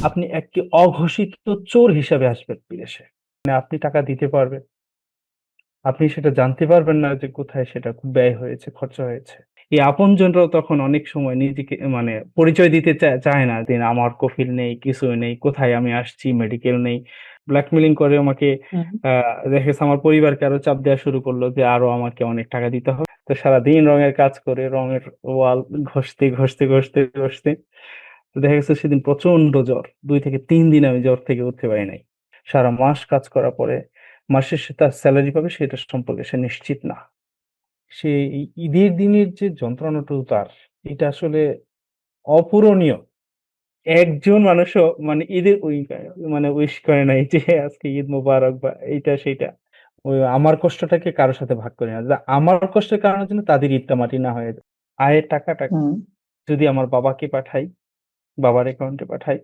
আপনি একটি অঘোষিত চোর হিসাবে আসবেন বিদেশে। মানে আপনি টাকা দিতে পারবেন। আপনি সেটা জানতে পারবেন না যে কোথায় সেটা ব্যয় হয়েছে, খরচা হয়েছে। এই আপনজনরাও তখন অনেক সময় নিজেকে মানে পরিচয় দিতে চায় না যে আমার কফিল নেই, কিছুই নেই, কোথায় আমি আসছি, মেডিকেল নেই। ব্ল্যাকমেইলিং করে আমাকে হুম। দেখা গেছে আমার পরিবারকে আরো চাপ দেওয়া শুরু করলো যে আরো আমাকে অনেক টাকা দিতে হবে। তো সারাদিন রঙের কাজ করে রঙের ওয়াল ঘষতে তো দেখা গেছে সেদিন প্রচন্ড জ্বর, 2 থেকে 3 দিন আমি জ্বর থেকে উঠতে পারি নাই। সারা মাস কাজ করার পরে মাসের সে তার স্যালারি পাবে সেটা সম্পর্কে সে নিশ্চিত না। সে এই ঈদের দিনের যে যন্ত্রণাটুকু তার, এটা আসলে অপূরণীয়। একজন মানুষও মানে ঈদের মানে উইশ করে নাই যে আজকে ঈদ মোবারক বা এইটা সেইটা। ওই আমার কষ্টটাকে কারোর সাথে ভাগ করে না, যে আমার কষ্টের কারণের জন্য তাদের ঈদটা মাটি না হয়ে যায়। আয়ের টাকাটা হুম। যদি আমার বাবাকে পাঠাই, বাবার অ্যাকাউন্টে পাঠাই,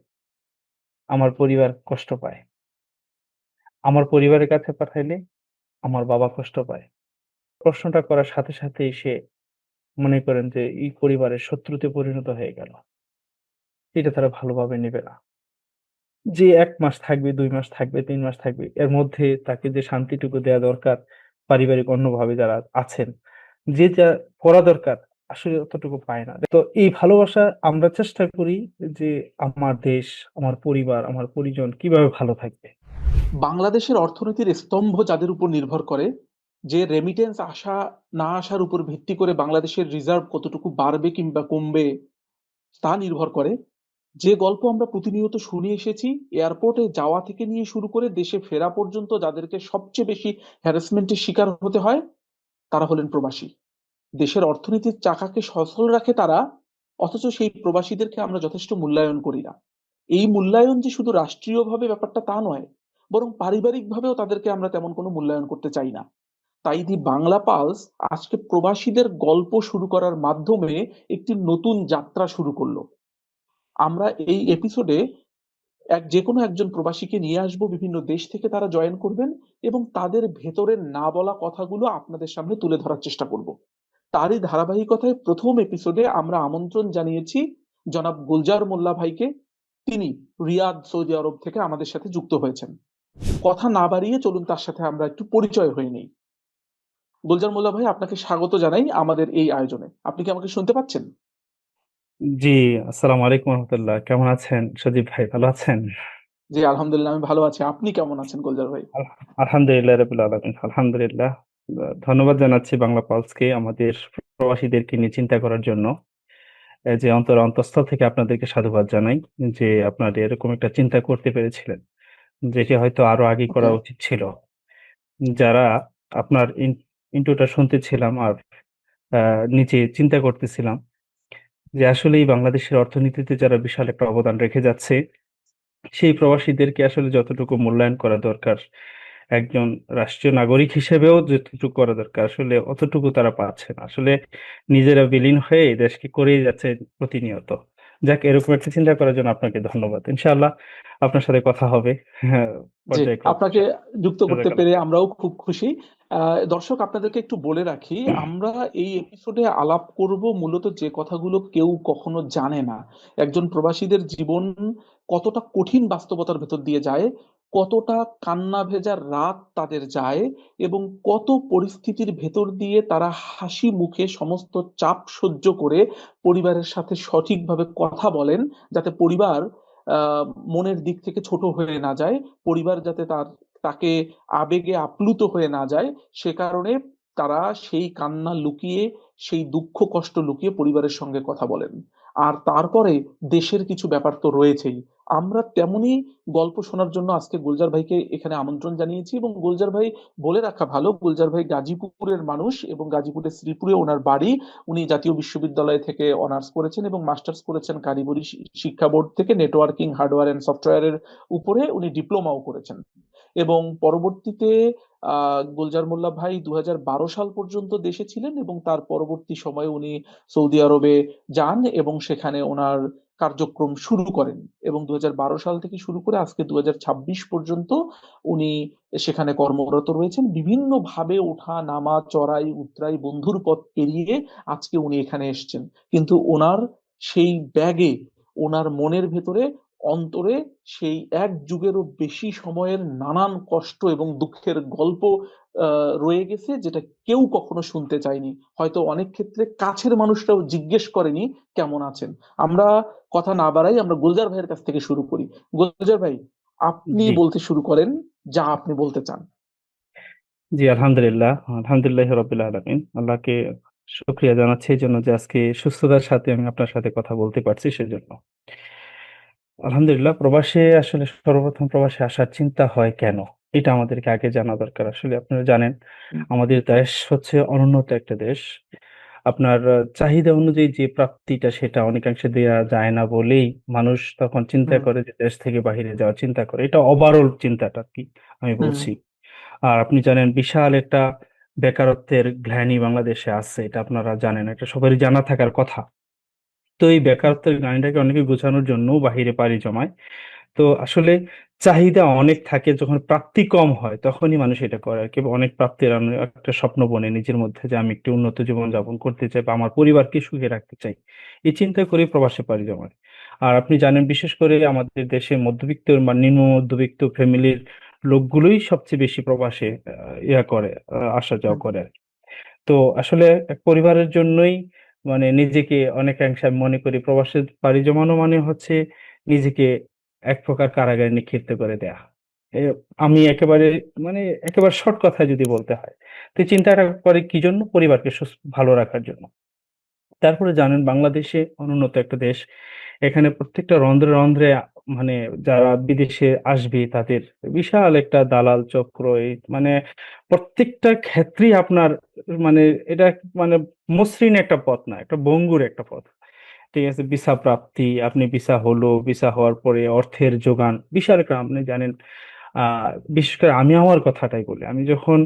আমার পরিবার কষ্ট পায়। আমার পরিবারের কাছে পাঠাইলে আমার বাবা কষ্ট পায়। প্রশ্নটা করার সাথে সাথেই সে মনে করেন যে এই পরিবারের শত্রুতে পরিণত হয়ে গেল। এটা তারা ভালোভাবে নেবে না। যে ১ মাস থাকবে, ২ মাস থাকবে, ৩ মাস থাকবে, এর মধ্যে তাকে যে শান্তিটুকু দেয়া দরকার, পারিবারিক অন্যভাবে যারা আছেন, যে যা করা দরকার আসলে অতটুকু পায় না। তো এই ভালোবাসা আমরা চেষ্টা করি যে আমার দেশ, আমার পরিবার, আমার পরিজন কিভাবে ভালো থাকবে। বাংলাদেশের অর্থনীতির স্তম্ভ যাদের উপর নির্ভর করে, যে রেমিটেন্স আসা না আসার উপর ভিত্তি করে বাংলাদেশের রিজার্ভ কতটুকু বাড়বে কিংবা কমবে তা নির্ভর করে, যে গল্প আমরা প্রতিনিয়ত শুনে এসেছি, এয়ারপোর্টে যাওয়া থেকে নিয়ে শুরু করে দেশে ফেরা পর্যন্ত যাদেরকে সবচেয়ে বেশি হ্যারাসমেন্টের শিকার হতে হয় তারা হলেন প্রবাসী। দেশের অর্থনীতির চাকাকে সচল রাখে তারা, অথচ সেই প্রবাসীদেরকে আমরা যথেষ্ট মূল্যায়ন করি না। এই মূল্যায়ন যে শুধু রাষ্ট্রীয়ভাবে ব্যাপারটা তা নয়, বরং পারিবারিকভাবেও তাদেরকে আমরা তেমন কোনো মূল্যায়ন করতে চাই না। তাই দি বাংলা পালস আজকে প্রবাসীদের গল্প শুরু করার মাধ্যমে একটি নতুন যাত্রা শুরু করলো। আমরা এই এপিসোডে যে কোনো একজন প্রবাসীকে নিয়ে আসবো, বিভিন্ন দেশ থেকে তারা জয়েন করবেন এবং তাদের ভেতরের না বলা কথাগুলো আপনাদের সামনে তুলে ধরার চেষ্টা করব। তারই ধারাবাহিকতায় প্রথম এপিসোডে আমরা আমন্ত্রণ জানিয়েছি জনাব গুলজার মোল্লা ভাইকে। তিনি রিয়াদ, সৌদি আরব থেকে আমাদের সাথে যুক্ত হয়েছেন। কথা না বাড়িয়ে চলুন তার সাথে আমরা একটু পরিচয় হয়ে নিই। গুলজার মোল্লা ভাই, আপনাকে স্বাগত জানাই আমাদের এই আয়োজনে। আপনি কি আমাকে শুনতে পাচ্ছেন? জি, আসসালামু আলাইকুম রহমতুল্লাহ। কেমন আছেন সজীব ভাই, ভালো আছেন? জি আলহামদুলিল্লাহ, আমি ভালো আছি। আপনি কেমন আছেন গুলজার ভাই? আল আলহামদুলিল্লাহ রাব্বিল আলামিন। আলহামদুলিল্লাহ। ধন্যবাদ জানাচ্ছি বাংলা পালসকে আমাদের প্রবাসীদেরকে নিয়ে চিন্তা করার জন্য। এই যে অন্তঃস্থল থেকে আপনাদেরকে সাধুবাদ জানাই যে আপনারা এরকম একটা চিন্তা করতে পেরেছিলেন। যেটি হয়তো আরো আগে ওকে। করা উচিত ছিল। যারা আপনার ইন্ট্রোটা শুনতেছিলাম আর আ নিচে চিন্তা করতেছিলাম যে আসলেই বাংলাদেশের অর্থনীতিতে যারা বিশাল একটা অবদান রেখে যাচ্ছে, সেই প্রবাসীদেরকে আসলে যতটুকু মূল্যায়ন করা দরকার, একজন রাষ্ট্রীয় নাগরিক হিসেবেও যতটুকু করা দরকার আসলে অতটুকু তারা পাচ্ছে না। আসলে নিজেরা বিলীন হয়ে এই দেশকে করেই যাচ্ছে প্রতিনিয়ত। যাক, এরকম একটা চিন্তা করার জন্য আপনাকে ধন্যবাদ। ইনশাআল্লাহ আপনার সাথে কথা হবে হ্যাঁ, জি, পর্যায়ক্রমে আপনাকে ইনশাআল্লাহ। যুক্ত করতে জাযাকাল্লাহ পেরে খাইর। আমরাও খুব খুশি। দর্শক, আপনাদেরকে একটু বলে রাখি, আমরা এই এপিসোডে আলাপ করব মূলত যে কথাগুলো কেউ কখনো জানে না। একজন প্রবাসীদের জীবন কতটা কঠিন বাস্তবতার ভেতর দিয়ে যায়, কতটা কান্না ভেজা রাত তাদের যায়, এবং কত পরিস্থিতির ভেতর দিয়ে তারা হাসি মুখে সমস্ত চাপ সহ্য করে পরিবারের সাথে সঠিকভাবে কথা বলেন, যাতে পরিবার আহ মনের দিক থেকে ছোট হয়ে না যায়, পরিবার যাতে তাকে আবেগে আপ্লুত হয়ে না যায়, সে কারণে তারা সেই কান্না লুকিয়ে, সেই দুঃখ কষ্ট লুকিয়ে পরিবারের সঙ্গে কথা বলেন। আর তারপরে দেশের কিছু ব্যাপার তো রয়েছেই। আমরা তেমনি গল্প শোনার জন্য আজকে গুলজার ভাইকে এখানে আমন্ত্রণ জানিয়েছি। এবং গুলজার ভাই, বলে রাখা ভালো, গুলজার ভাই গাজীপুরের মানুষ এবং গাজীপুরের শ্রীপুরে ওনার বাড়ি। উনি জাতীয় বিশ্ববিদ্যালয় থেকে অনার্স করেছেন এবং মাস্টার্স করেছেন কারিগরি শিক্ষা বোর্ড থেকে, নেটওয়ার্কিং হার্ডওয়্যার এন্ড সফটওয়্যারের উপরে উনি ডিপ্লোমাও করেছেন। এবং পরবর্তীতে গুলজার মোল্লা ভাই 2012 সাল পর্যন্ত দেশে ছিলেন এবং তার পরবর্তী সময়ে উনি সৌদি আরবে যান এবং সেখানে ওনার কার্যক্রম শুরু করেন। এবং 2012 সাল থেকে শুরু করে আজকে 2026 পর্যন্ত উনি সেখানে কর্মরত রয়েছেন। বিভিন্ন ভাবে ওঠা নামা, চড়াই উতরাই, বন্ধুর পথ পেরিয়ে আজকে উনি এখানে এসেছেন। কিন্তু ওনার সেই ব্যাগে, ওনার মনের ভেতরে অন্তরে সেই এক যুগেরও বেশি সময়ের নানান কষ্ট এবং দুঃখের গল্প রয়ে গেছে, যেটা কেউ কখনো শুনতে চায়নি। হয়তো অনেক ক্ষেত্রে কাছের মানুষরাও জিজ্ঞেস করেনি কেমন আছেন। আমরা কথা না বাড়াই, আমরা গুলজার ভাইয়ের কাছ থেকে শুরু করি। গুলজার ভাই, আপনি জি। বলতে শুরু করেন যা আপনি বলতে চান। জি, আলহামদুলিল্লাহ। আলহামদুলিল্লাহ রাব্বিল আলামিন। আল্লাহকে শুকরিয়া জানাচ্ছি এই জন্য যে আজকে সুস্থতার সাথে আমি আপনার সাথে কথা বলতে পারছি সেজন্য। আলহামদুলিল্লাহ, প্রবাসে আসলে সর্বপ্রথম প্রবাসে আসার চিন্তা হয় কেন? এটা আমাদেরকে আগে জানা দরকার। আসলে আপনারা জানেন হুম। আমাদের দেশ হচ্ছে অনুন্নত একটা দেশ। আপনার চাহিদা অনুযায়ী যে প্রাপ্তিটা সেটা অনেকাংশে দেয়া যায় না বলেই মানুষ তখন চিন্তা হুম। করে যে দেশ থেকে বাহিরে যাওয়ার চিন্তা করে। এটা ওভারঅল চিন্তাটা আরকি আমি হুম। বলছি। আর আপনি জানেন বিশাল একটা বেকারত্বের গ্লানি বাংলাদেশে আছে। এটা আপনারা জানেন। এটা সবারই জানা থাকার কথা। তো এই হুম। বেকারত্বের গ্লানিটাকে অনেকে ঘোচানোর জন্যও বাহিরে পাড়ি জমায়। তো আসলে চাহিদা অনেক থাকে, যখন প্রাপ্তি কম হয় তখনই মানুষ এটা করে আরকি। অনেক প্রাপ্তির একটা স্বপ্ন বনে নিজের মধ্যে যে আমি একটু উন্নত জীবন যাপন করতে চাই বা আমার পরিবারকে সুখে রাখতে চাই। এই চিন্তা করে প্রবাসে পাড়ি জমায়। আর আপনি জানেন বিশেষ করে আমাদের দেশে মধ্যবিত্ত বা নিম্ন মধ্যবিত্ত ফ্যামিলির লোকগুলোই সবচেয়ে বেশি প্রবাসে ইয়া করে, আসা যাওয়া হুম। করে আরকি। তো আসলে এক পরিবারের জন্যই মানে নিজেকে অনেকাংশে আমি মনে করি প্রবাসে পাড়ি জমানো মানে হচ্ছে নিজেকে এক প্রকার কারাগারে নিক্ষিপ্ত করে দেয়া। এ আমি একেবারে মানে একেবারে শর্ট কথায় যদি বলতে হয়। তো এই চিন্তাটা করে কি জন্য? পরিবারকে ভালো রাখার জন্য। তারপরে জানেন বাংলাদেশে অনুন্নত একটা দেশ। এখানে প্রত্যেকটা রন্ধ্রে, রন্ধ্রে মানে যারা বিদেশে আসবে তাদের বিশাল একটা দালাল চক্র, এই মানে প্রত্যেকটা ক্ষেত্রেই আপনার মানে এটা মানে মসৃণ একটা পথ না, একটা ভঙ্গুর একটা পথ। ঠিক আছে? ভিসা প্রাপ্তি, আপনি ভিসা হলো, ভিসা হওয়ার পরে অর্থের যোগান, বিশাল একটা আপনি জানেন আ বিশেষ করে আমি আমার কথাটাই বলি। আমি যখন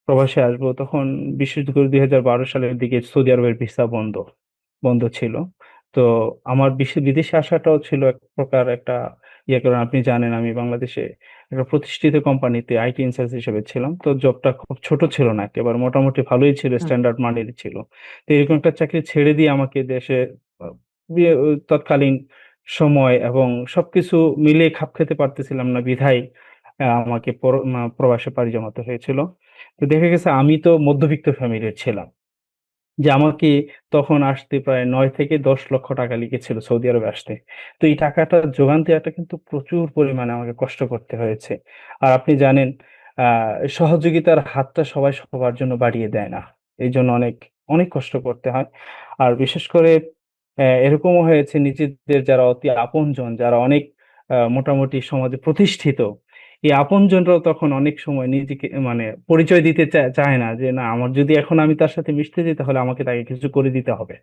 প্রবাসে আসবো তখন বিশেষ করে ২০১২ সালের দিকে সৌদি আরবের ভিসা বন্ধ ছিল। তো আমার বিদেশে আসাটাও ছিল এক প্রকার একটা কারণ আপনি জানেন আমি বাংলাদেশে একটা প্রতিষ্ঠিত কোম্পানিতে আইটি ইনচার্জ হিসেবে ছিলাম। তো জবটা খুব ছোট ছিল না, একেবারে মোটামুটি ভালোই ছিল, হুম। স্ট্যান্ডার্ড মানেরই ছিল। তো এরকম একটা চাকরি ছেড়ে দিয়ে আমাকে দেশে আ তৎকালীন সময় এবং সবকিছু মিলিয়ে খাপ খেতে পারতেছিলাম না বিধায় আমাকে প্রবাসে পাড়ি জমাতে হয়েছিল। তো দেখা গেছে আমি তো মধ্যবিত্ত ফ্যামিলির ছিলাম। যে আমাকে তখন আসতে প্রায় ৯ থেকে ১০ লক্ষ টাকা লেগেছিল সৌদি আরবে আসতে। তো এই টাকাটা জোগান দেওয়াটা কিন্তু প্রচুর পরিমাণে আমাকে কষ্ট করতে হয়েছে। আর আপনি জানেন আ সহযোগিতার হাতটা সবাই সবার জন্য বাড়িয়ে দেয় না। এইজন্য অনেক কষ্ট করতে হয়। আর বিশেষ করে এরকমও হয়েছে নিজেদের যারা অতি আপনজন, যারা অনেক মোটামুটি সমাজে প্রতিষ্ঠিত, এই আপনজনরাও তখন অনেক সময় নিজেকে মানে পরিচয় দিতে চায় না যে, না আমার যদি এখন আমি তার সাথে মিশতে যাই তাহলে আমাকে তাকে কিছু করে দিতে হবে।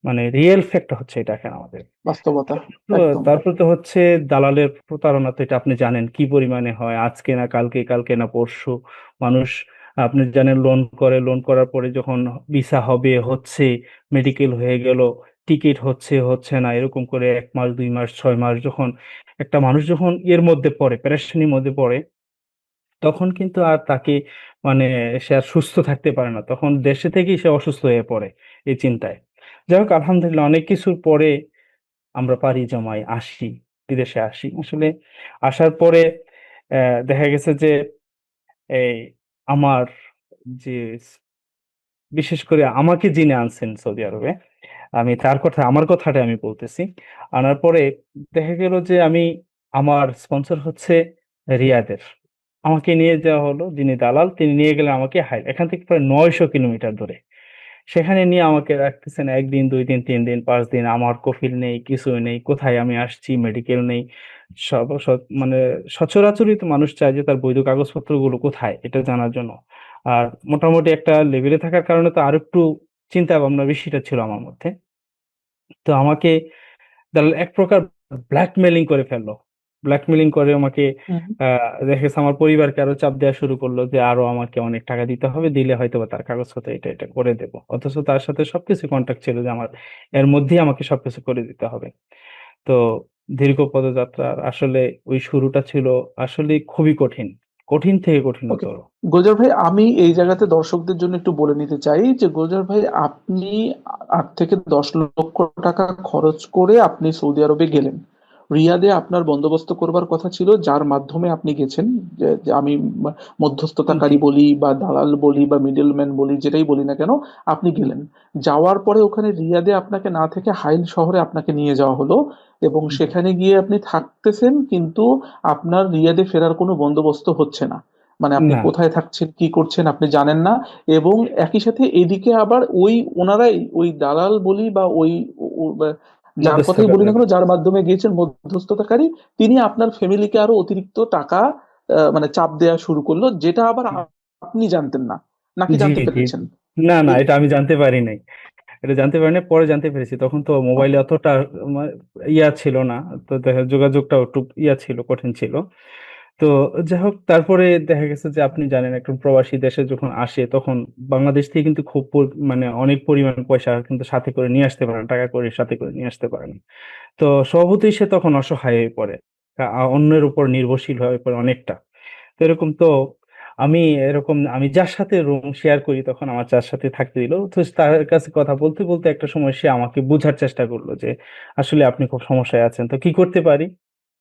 মানে রিয়েল ফ্যাক্ট হচ্ছে এটা এখন আমাদের। বাস্তবতা। তো একদম। তারপর তো হচ্ছে দালালের প্রতারণা, তো এটা আপনি জানেন কি পরিমাণে হয়। আজকে না কালকে, কালকে না পরশু মানুষ আপনি জানেন লোন করে, লোন করার পরে যখন ভিসা হবে, হচ্ছে, মেডিকেল হয়ে গেল, টিকিট হচ্ছে না। এরকম করে ১ মাস, ২ মাস, ৬ মাস যখন একটা মানুষ যখন এর মধ্যে পড়ে, পেরেশানির মধ্যে পড়ে, তখন কিন্তু আর তাকে মানে সে আর সুস্থ থাকতে পারে না। তখন দেশে থেকেই সে অসুস্থ হয়ে পড়ে এই চিন্তায়। যাই হোক আলহামদুলিল্লাহ অনেক কিছুর পরে আমরা পাড়ি জমাই, আসি, বিদেশে আসি। আসলে আসার পরে দেখা গেছে যে এই আমার যে বিশেষ করে আমাকে যিনি আনছেন সৌদি আরবে, আমি তার কথা আমার কথাটাই আমি বলতেছি। আনার পরে দেখা গেল যে আমার স্পন্সর হচ্ছে রিয়াদের। আমাকে নিয়ে যাওয়া হলো, যিনি দালাল তিনি নিয়ে গেলেন আমাকে এখান থেকে প্রায় ৯০০ কিলোমিটার দূরে। সেখানে নিয়ে আমাকে রাখতেছেন ১ দিন, ২ দিন, ৩ দিন, ৫ দিন। আমার কফিল নেই, কিছুই নেই। কোথায় আমি আসছি, মেডিকেল নেই। সব মানে সচরাচরই তো মানুষ চায় যে তার বৈধ কাগজপত্রগুলো কোথায় এটা জানার জন্য। আর মোটামুটি একটা লেভেলে থাকার কারণে তো আরেকটু চিন্তা ভাবনা বেশিটা ছিল আমার মধ্যে। তো আমাকে দালাল এক প্রকার ব্ল্যাকমেইলিং করে ফেললো। ব্ল্যাকমেইলিং করে আমাকে হুম। আ দেখা গেছে আমার পরিবারকে আরো চাপ দেয়া শুরু করলো যে আরো আমাকে অনেক টাকা দিতে হবে। দিলে হয়তোবা তার কাগজপত্র এটা করে দেব। অথচ তার সাথে সবকিছু কনট্যাক্ট ছিল যে আমার এর মধ্যেই আমাকে সবকিছু করে দিতে হবে। তো দীর্ঘ পদযাত্রার আসলে ওই শুরুটা ছিল আসলেই খুবই কঠিন। কঠিন থেকে ওকে। কঠিনতর। গুলজার ভাই, আমি এই জায়গাতে দর্শকদের জন্য একটু বলে নিতে চাই যে গুলজার ভাই, আপনি ৮ থেকে ১০ লক্ষ টাকা খরচ করে আপনি সৌদি আরবে গেলেন। রিয়াদে আপনার বন্দোবস্ত করবার কথা ছিল, যার মাধ্যমে আপনি গেছেন। যে আমি জি। মধ্যস্থতাকারী বলি বা দালাল বলি বা মিডলম্যান বলি, যেটাই বলি না কেন, আপনি গেলেন। যাওয়ার পরে ওখানে রিয়াদে আপনাকে না থেকে হাইল শহরে আপনাকে নিয়ে যাওয়া হলো, এবং জি। সেখানে গিয়ে আপনি থাকতেছেন, কিন্তু আপনার রিয়াদে ফেরার কোনো বন্দোবস্ত হচ্ছে না। মানে আপনি না, কোথায় থাকছেন, কি করছেন আপনি জানেন না। এবং একই সাথে এদিকে আবার ওই ওনারাই, ওই দালাল বলি বা ওই যার কথাই বলি না মধ্যস্থতাকারী। কেন, যার মাধ্যমে গিয়েছেন মধ্যস্থতাকারী, তিনি আপনার ফ্যামিলিকে আরো অতিরিক্ত টাকা মানে চাপ দেওয়া শুরু করলো, যেটা আবার আপনি জানতেন না, নাকি জি। জানতে জি। পেরেছেন? না, না, এই- এটা আমি জানতে পারি নাই। এটা জানতে পারি না, পরে জানতে পেরেছি। তখন তো মোবাইলে অতটা মা- ইয়া ছিল না। তো দেখা যোগাযোগটাও একটু ইয়া ছিল, কঠিন ছিল। তো যাই হোক, তারপরে দেখা গেছে যে আপনি জানেন একজন প্রবাসী দেশে যখন আসে তখন বাংলাদেশ থেকে কিন্তু খুব মানে অনেক পরিমাণ পয়সা কিন্তু সাথে করে নিয়ে আসতে পারে না, টাকা করে সাথে করে নিয়ে আসতে পারে না। তো স্বভাবতই সে তখন অসহায় হয়ে পড়ে, অন্যের উপর নির্ভরশীল হয়ে পড়ে অনেকটা। তো এরকম তো আমি যার সাথে রুম শেয়ার করি তখন আমার যার সাথে থাকতে দিল, তো তার কাছে কথা বলতে বলতে একটা সময় সে আমাকে বোঝার চেষ্টা করলো যে আসলে আপনি খুব সমস্যায় আছেন, তো কি করতে পারি।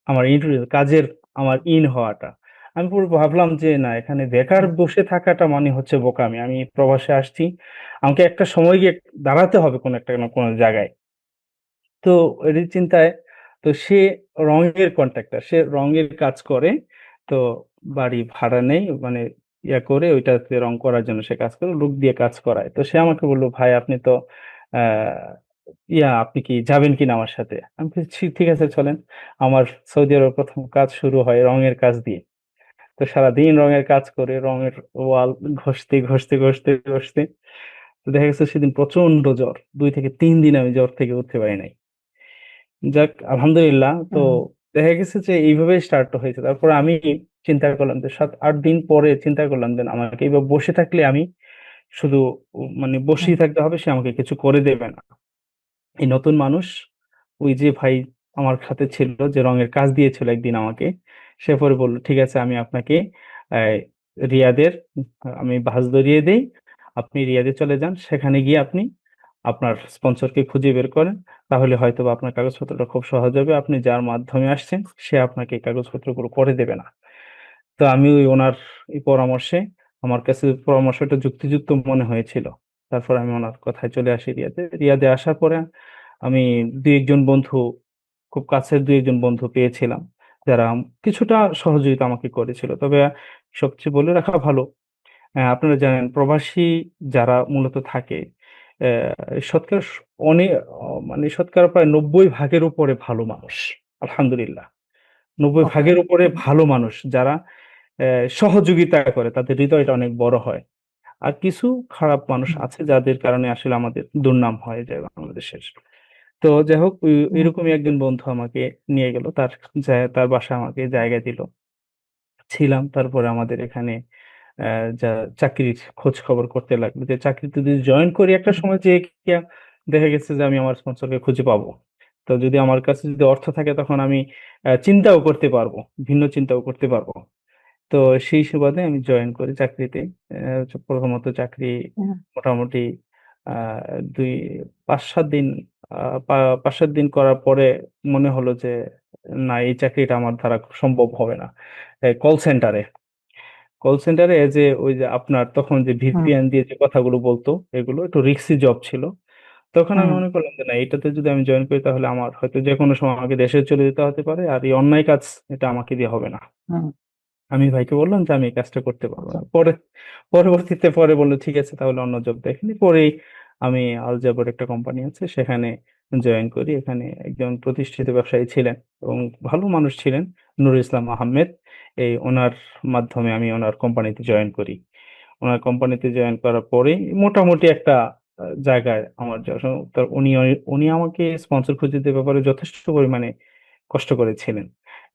আমার ইন্টারভিউ কাজের, আমার ইন হওয়াটা, আমি পুরো ভাবলাম যে না, এখানে বেকার বসে থাকাটা মানে হচ্ছে বোকামি। আমি প্রবাসে আসছি, আমাকে একটা সময় গিয়ে দাঁড়াতে হবে কোনো একটা না কোনো জায়গায়। তো এর চিন্তায়, তো সে রঙের কন্ট্রাক্টর, সে রঙের কাজ করে। তো বাড়ি ভাড়া নেই, মানে ইয়া করে ওইটাতে রং করার জন্য সে কাজ করে, লোক দিয়ে কাজ করায়। তো সে আমাকে বললো, ভাই আপনি তো আহ আপনি কি যাবেন কিনা আমার সাথে। আমি বলছি ঠিক আছে চলেন। আমার সৌদি আরবের প্রথম কাজ শুরু হয় রঙের কাজ দিয়ে। তো সারাদিন রঙের কাজ করে রঙের ওয়াল ঘষতে ঘষতে ঘষতে ঘষতে, তো দেখা গেছে সেদিন প্রচন্ড জ্বর, 2 থেকে 3 দিন আমি জ্বর থেকে উঠতে পারি নাই। যাক আলহামদুলিল্লাহ। তো হুম, দেখা গেছে যে এইভাবে স্টার্ট হয়েছে। তারপর আমি চিন্তা করলাম যে 7-8 দিন পরে চিন্তা করলাম যে আমাকে এইভাবে বসে থাকলে আমি শুধু মানে হুম, বসেই থাকতে হবে, সে আমাকে কিছু করে দেবে না। এই নতুন মানুষ, ওই যে ভাই আমার সাথে ছিল যে রঙের কাজ দিয়েছিল একদিন আমাকে, সে পরে বললো ঠিক আছে আমি আপনাকে আহ, রিয়াদের, আমি বাস ধরিয়ে দেই, আপনি রিয়াদে চলে যান, সেখানে গিয়ে আপনি আপনার স্পন্সরকে খুঁজে বের করেন, তাহলে হয়তো বা আপনার কাগজপত্রটা খুব সহজ হবে, আপনি যার মাধ্যমে আসছেন সে আপনাকে এই কাগজপত্রগুলো করে দেবে না। তো আমি ওই ওনার এই পরামর্শে, আমার কাছে পরামর্শটা যুক্তিযুক্ত মনে হয়েছিল। তারপর আমি ওনার কথায় চলে আসি রিয়াদে। রিয়াদে আসার পরে আমি দুই একজন বন্ধু, খুব কাছের দুই একজন বন্ধু পেয়েছিলাম, যারা কিছুটা সহযোগিতা আমাকে করেছিল। তবে সবচেয়ে বলে রাখা ভালো, আপনারা জানেন প্রবাসী যারা মূলত থাকে, শতকরা অনেক, মানে শতকরা প্রায় 90 ভাগের উপরে ভালো মানুষ, আলহামদুলিল্লাহ। নব্বই ওকে। ভাগের উপরে ভালো মানুষ যারা সহযোগিতা করে, তাদের হৃদয়টা অনেক বড় হয়। আর কিছু খারাপ মানুষ আছে যাদের কারণে আসলে আমাদের দুর্নাম হয়ে যায় বাংলাদেশের। তো যাই হোক, এরকমই একজন বন্ধু আমাকে নিয়ে গেল, তার বাসা আমাকে জায়গা দিল, ছিলাম। তারপরে আমাদের এখানে যা চাকরির খোঁজ খবর করতে লাগলো যে চাকরিতে যদি জয়েন করি একটা সময় যে কি দেখা গেছে যে আমি আমার স্পন্সরকে খুঁজে পাবো। তো যদি আমার কাছে যদি অর্থ থাকে তখন আমি চিন্তাও করতে পারবো, ভিন্ন চিন্তাও করতে পারবো। তো সেই সুবাদে আমি জয়েন করি চাকরিতে। প্রথমত চাকরি মোটামুটি আহ 5-7 দিন, 5-7 দিন করার পরে মনে হলো যে না, এই চাকরিটা আমার দ্বারা সম্ভব হবে না। কল সেন্টারে যে ওই যে আপনার তখন যে ভিপিএন দিয়ে যে কথাগুলো বলতো, এগুলো একটু রিস্কি জব ছিল। তখন আমি মনে করলাম যে না, এটাতে যদি আমি জয়েন করি তাহলে আমার হয়তো যে কোনো সময় আমাকে দেশে চলে যেতে হতে পারে, আর এই অন্যায় কাজ এটা আমাকে দিয়ে হবে না। আমি ভাইকে বললাম যে আমি এই কাজটা করতে পারবো না। পরে বললো ঠিক আছে তাহলে অন্য জব দেখেনি। পরেই আমি আল জাবার একটা কোম্পানি আছে সেখানে জয়েন করি। এখানে একজন প্রতিষ্ঠিত ব্যবসায়ী ছিলেন এবং ভালো মানুষ ছিলেন, নুরুল ইসলাম আহমেদ। এই ওনার মাধ্যমে আমি ওনার কোম্পানিতে জয়েন করি। ওনার কোম্পানিতে জয়েন করার পরে মোটামুটি একটা জায়গায় আমার উনি উনি আমাকে স্পন্সর খুঁজে দেওয়ার ব্যাপারে যথেষ্ট পরিমাণে কষ্ট করেছিলেন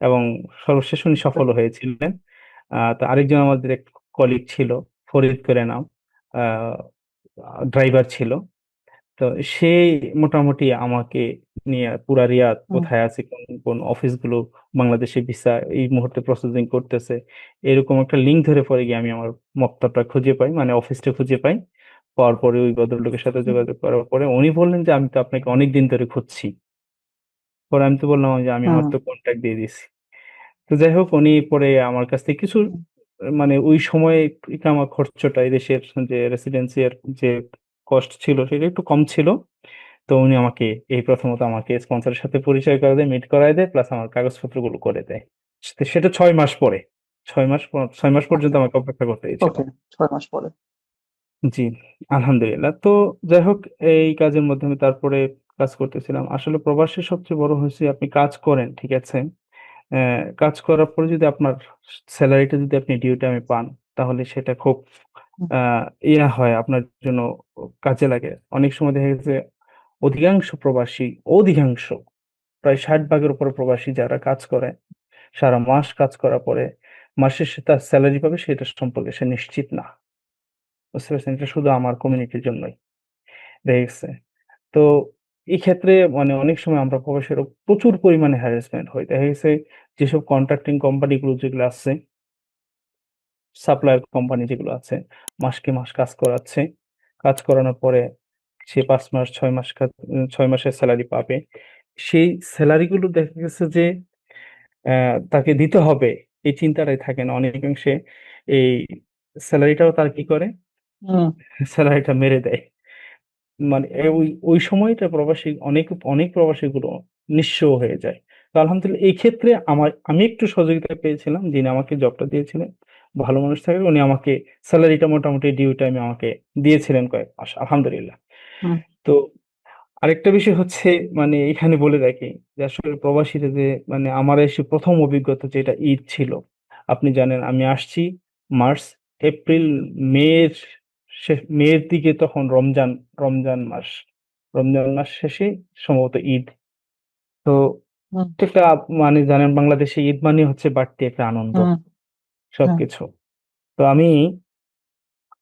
এবং সর্বশেষ উনি সফল হয়েছিলেন। তো আরেকজন আমাদের এক কলিগ ছিল, ফরিদ করে নাম, ড্রাইভার ছিল। তো সেই মোটামুটি আমাকে নিয়ে পুরা রিয়াদ কোথায় আছে, কোন কোন অফিসগুলো বাংলাদেশে ভিসা এই মুহূর্তে প্রসেসিং করতেছে, এরকম একটা লিঙ্ক ধরে পরে গিয়ে আমি আমার মক্তবটা খুঁজে পাই, মানে অফিসটা খুঁজে পাই। পাওয়ার পরে ওই ভদ্রলোকের সাথে যোগাযোগ করার পরে উনি বললেন যে আমি তো আপনাকে অনেক দিন ধরে খুঁজছি। পরে আমি তো বললাম যে আমি আমার হুম তো কন্ট্যাক্ট দিয়ে দিছি। তো যাই হোক উনি পরে আমার কাছ থেকে কিছু হুম মানে ওই সময়ে ইকামা খরচটা এই দেশের যে রেসিডেন্সি এর যে কস্ট ছিল সেটা একটু কম ছিল। তো উনি আমাকে এই প্রথমত আমাকে স্পন্সরের সাথে পরিচয় করে দেয়, মিট করায় দেয়, প্লাস আমার কাগজপত্রগুলো করে দেয়। সেটা 6 মাস পরে, 6 মাস পর্যন্ত আচ্ছা, আমাকে অপেক্ষা করতে হয়েছিল। ওকে, 6 মাস পরে। জি, আলহামদুলিল্লাহ। তো যাই হোক এই কাজের মাধ্যমে তারপরে কাজ করতেছিলাম। আসলে প্রবাসের সবচেয়ে বড় হয়েছে আপনি কাজ করেন, ঠিক আছে? কাজ করার পরে যদি আপনার সেলারিটা যদি আপনি ডিউ টাইমে পান, তাহলে সেটা খুব হুম আ ইয়া হয় আপনার জন্য, কাজে লাগে। অনেক সময় দেখা গেছে অধিকাংশ প্রবাসী, অধিকাংশ প্রায় ৬০ ভাগের উপরে প্রবাসী যারা কাজ করে, সারা মাস কাজ করার পরে মাস শেষে তার সেলারি পাবে সেটা সম্পর্কে সে নিশ্চিত না। বুঝতে পারছেন? এটা শুধু আমার কমিউনিটির জন্যই দেখা গেছে। তো এই ক্ষেত্রে মানে অনেক সময় আমরা প্রবাসীরা প্রচুর পরিমাণে হ্যারাসমেন্ট হই। দেখা গেছে যেসব কন্ট্রাক্টিং কোম্পানিগুলো যেগুলো আছে, সাপ্লায়ার কোম্পানি যেগুলো আছে, মাসকে মাস কাজ করাচ্ছে। কাজ করানোর পরে সে ৫ মাস ৬ মাস ৬ মাসের সেলারি পাবে। সেই সেলারি গুলো দেখা গেছে যে তাকে দিতে হবে এই চিন্তাটাই থাকে না। অনেকাংশে এই সেলারিটাও তারা কি করে? হুম সেলারিটা মেরে দেয়। মানে ওই সময়টা প্রবাসী অনেক প্রবাসীগুলো নিঃস্ব হয়ে যায়। তো আলহামদুলিল্লাহ এই ক্ষেত্রে আমি একটু সহযোগিতা পেয়েছিলাম। যিনি আমাকে জবটা দিয়েছিলেন, ভালো মানুষ থাকায় উনি আমাকে সেলারিটা মোটামুটি ডিউ টাইমে আমাকে দিয়েছিলেন কয়েক মাস। আলহামদুলিল্লাহ। হুম তো আরেকটা বিষয় হচ্ছে মানে এখানে বলে রাখি যে আসলে প্রবাসীরা যে মানে আমার এসে ১ম অভিজ্ঞতা যেটা ঈদ ছিল। আপনি জানেন আমি আসছি মার্চ, এপ্রিল, মের মের দিকে তখন রমজান মাস। রমজান মাস শেষে সম্ভবত ঈদ। তো হুম একটা মানে জানেন বাংলাদেশে ঈদ মানে হচ্ছে বাড়তি একটা আনন্দ হুম হ্যাঁ সবকিছু। তো আমি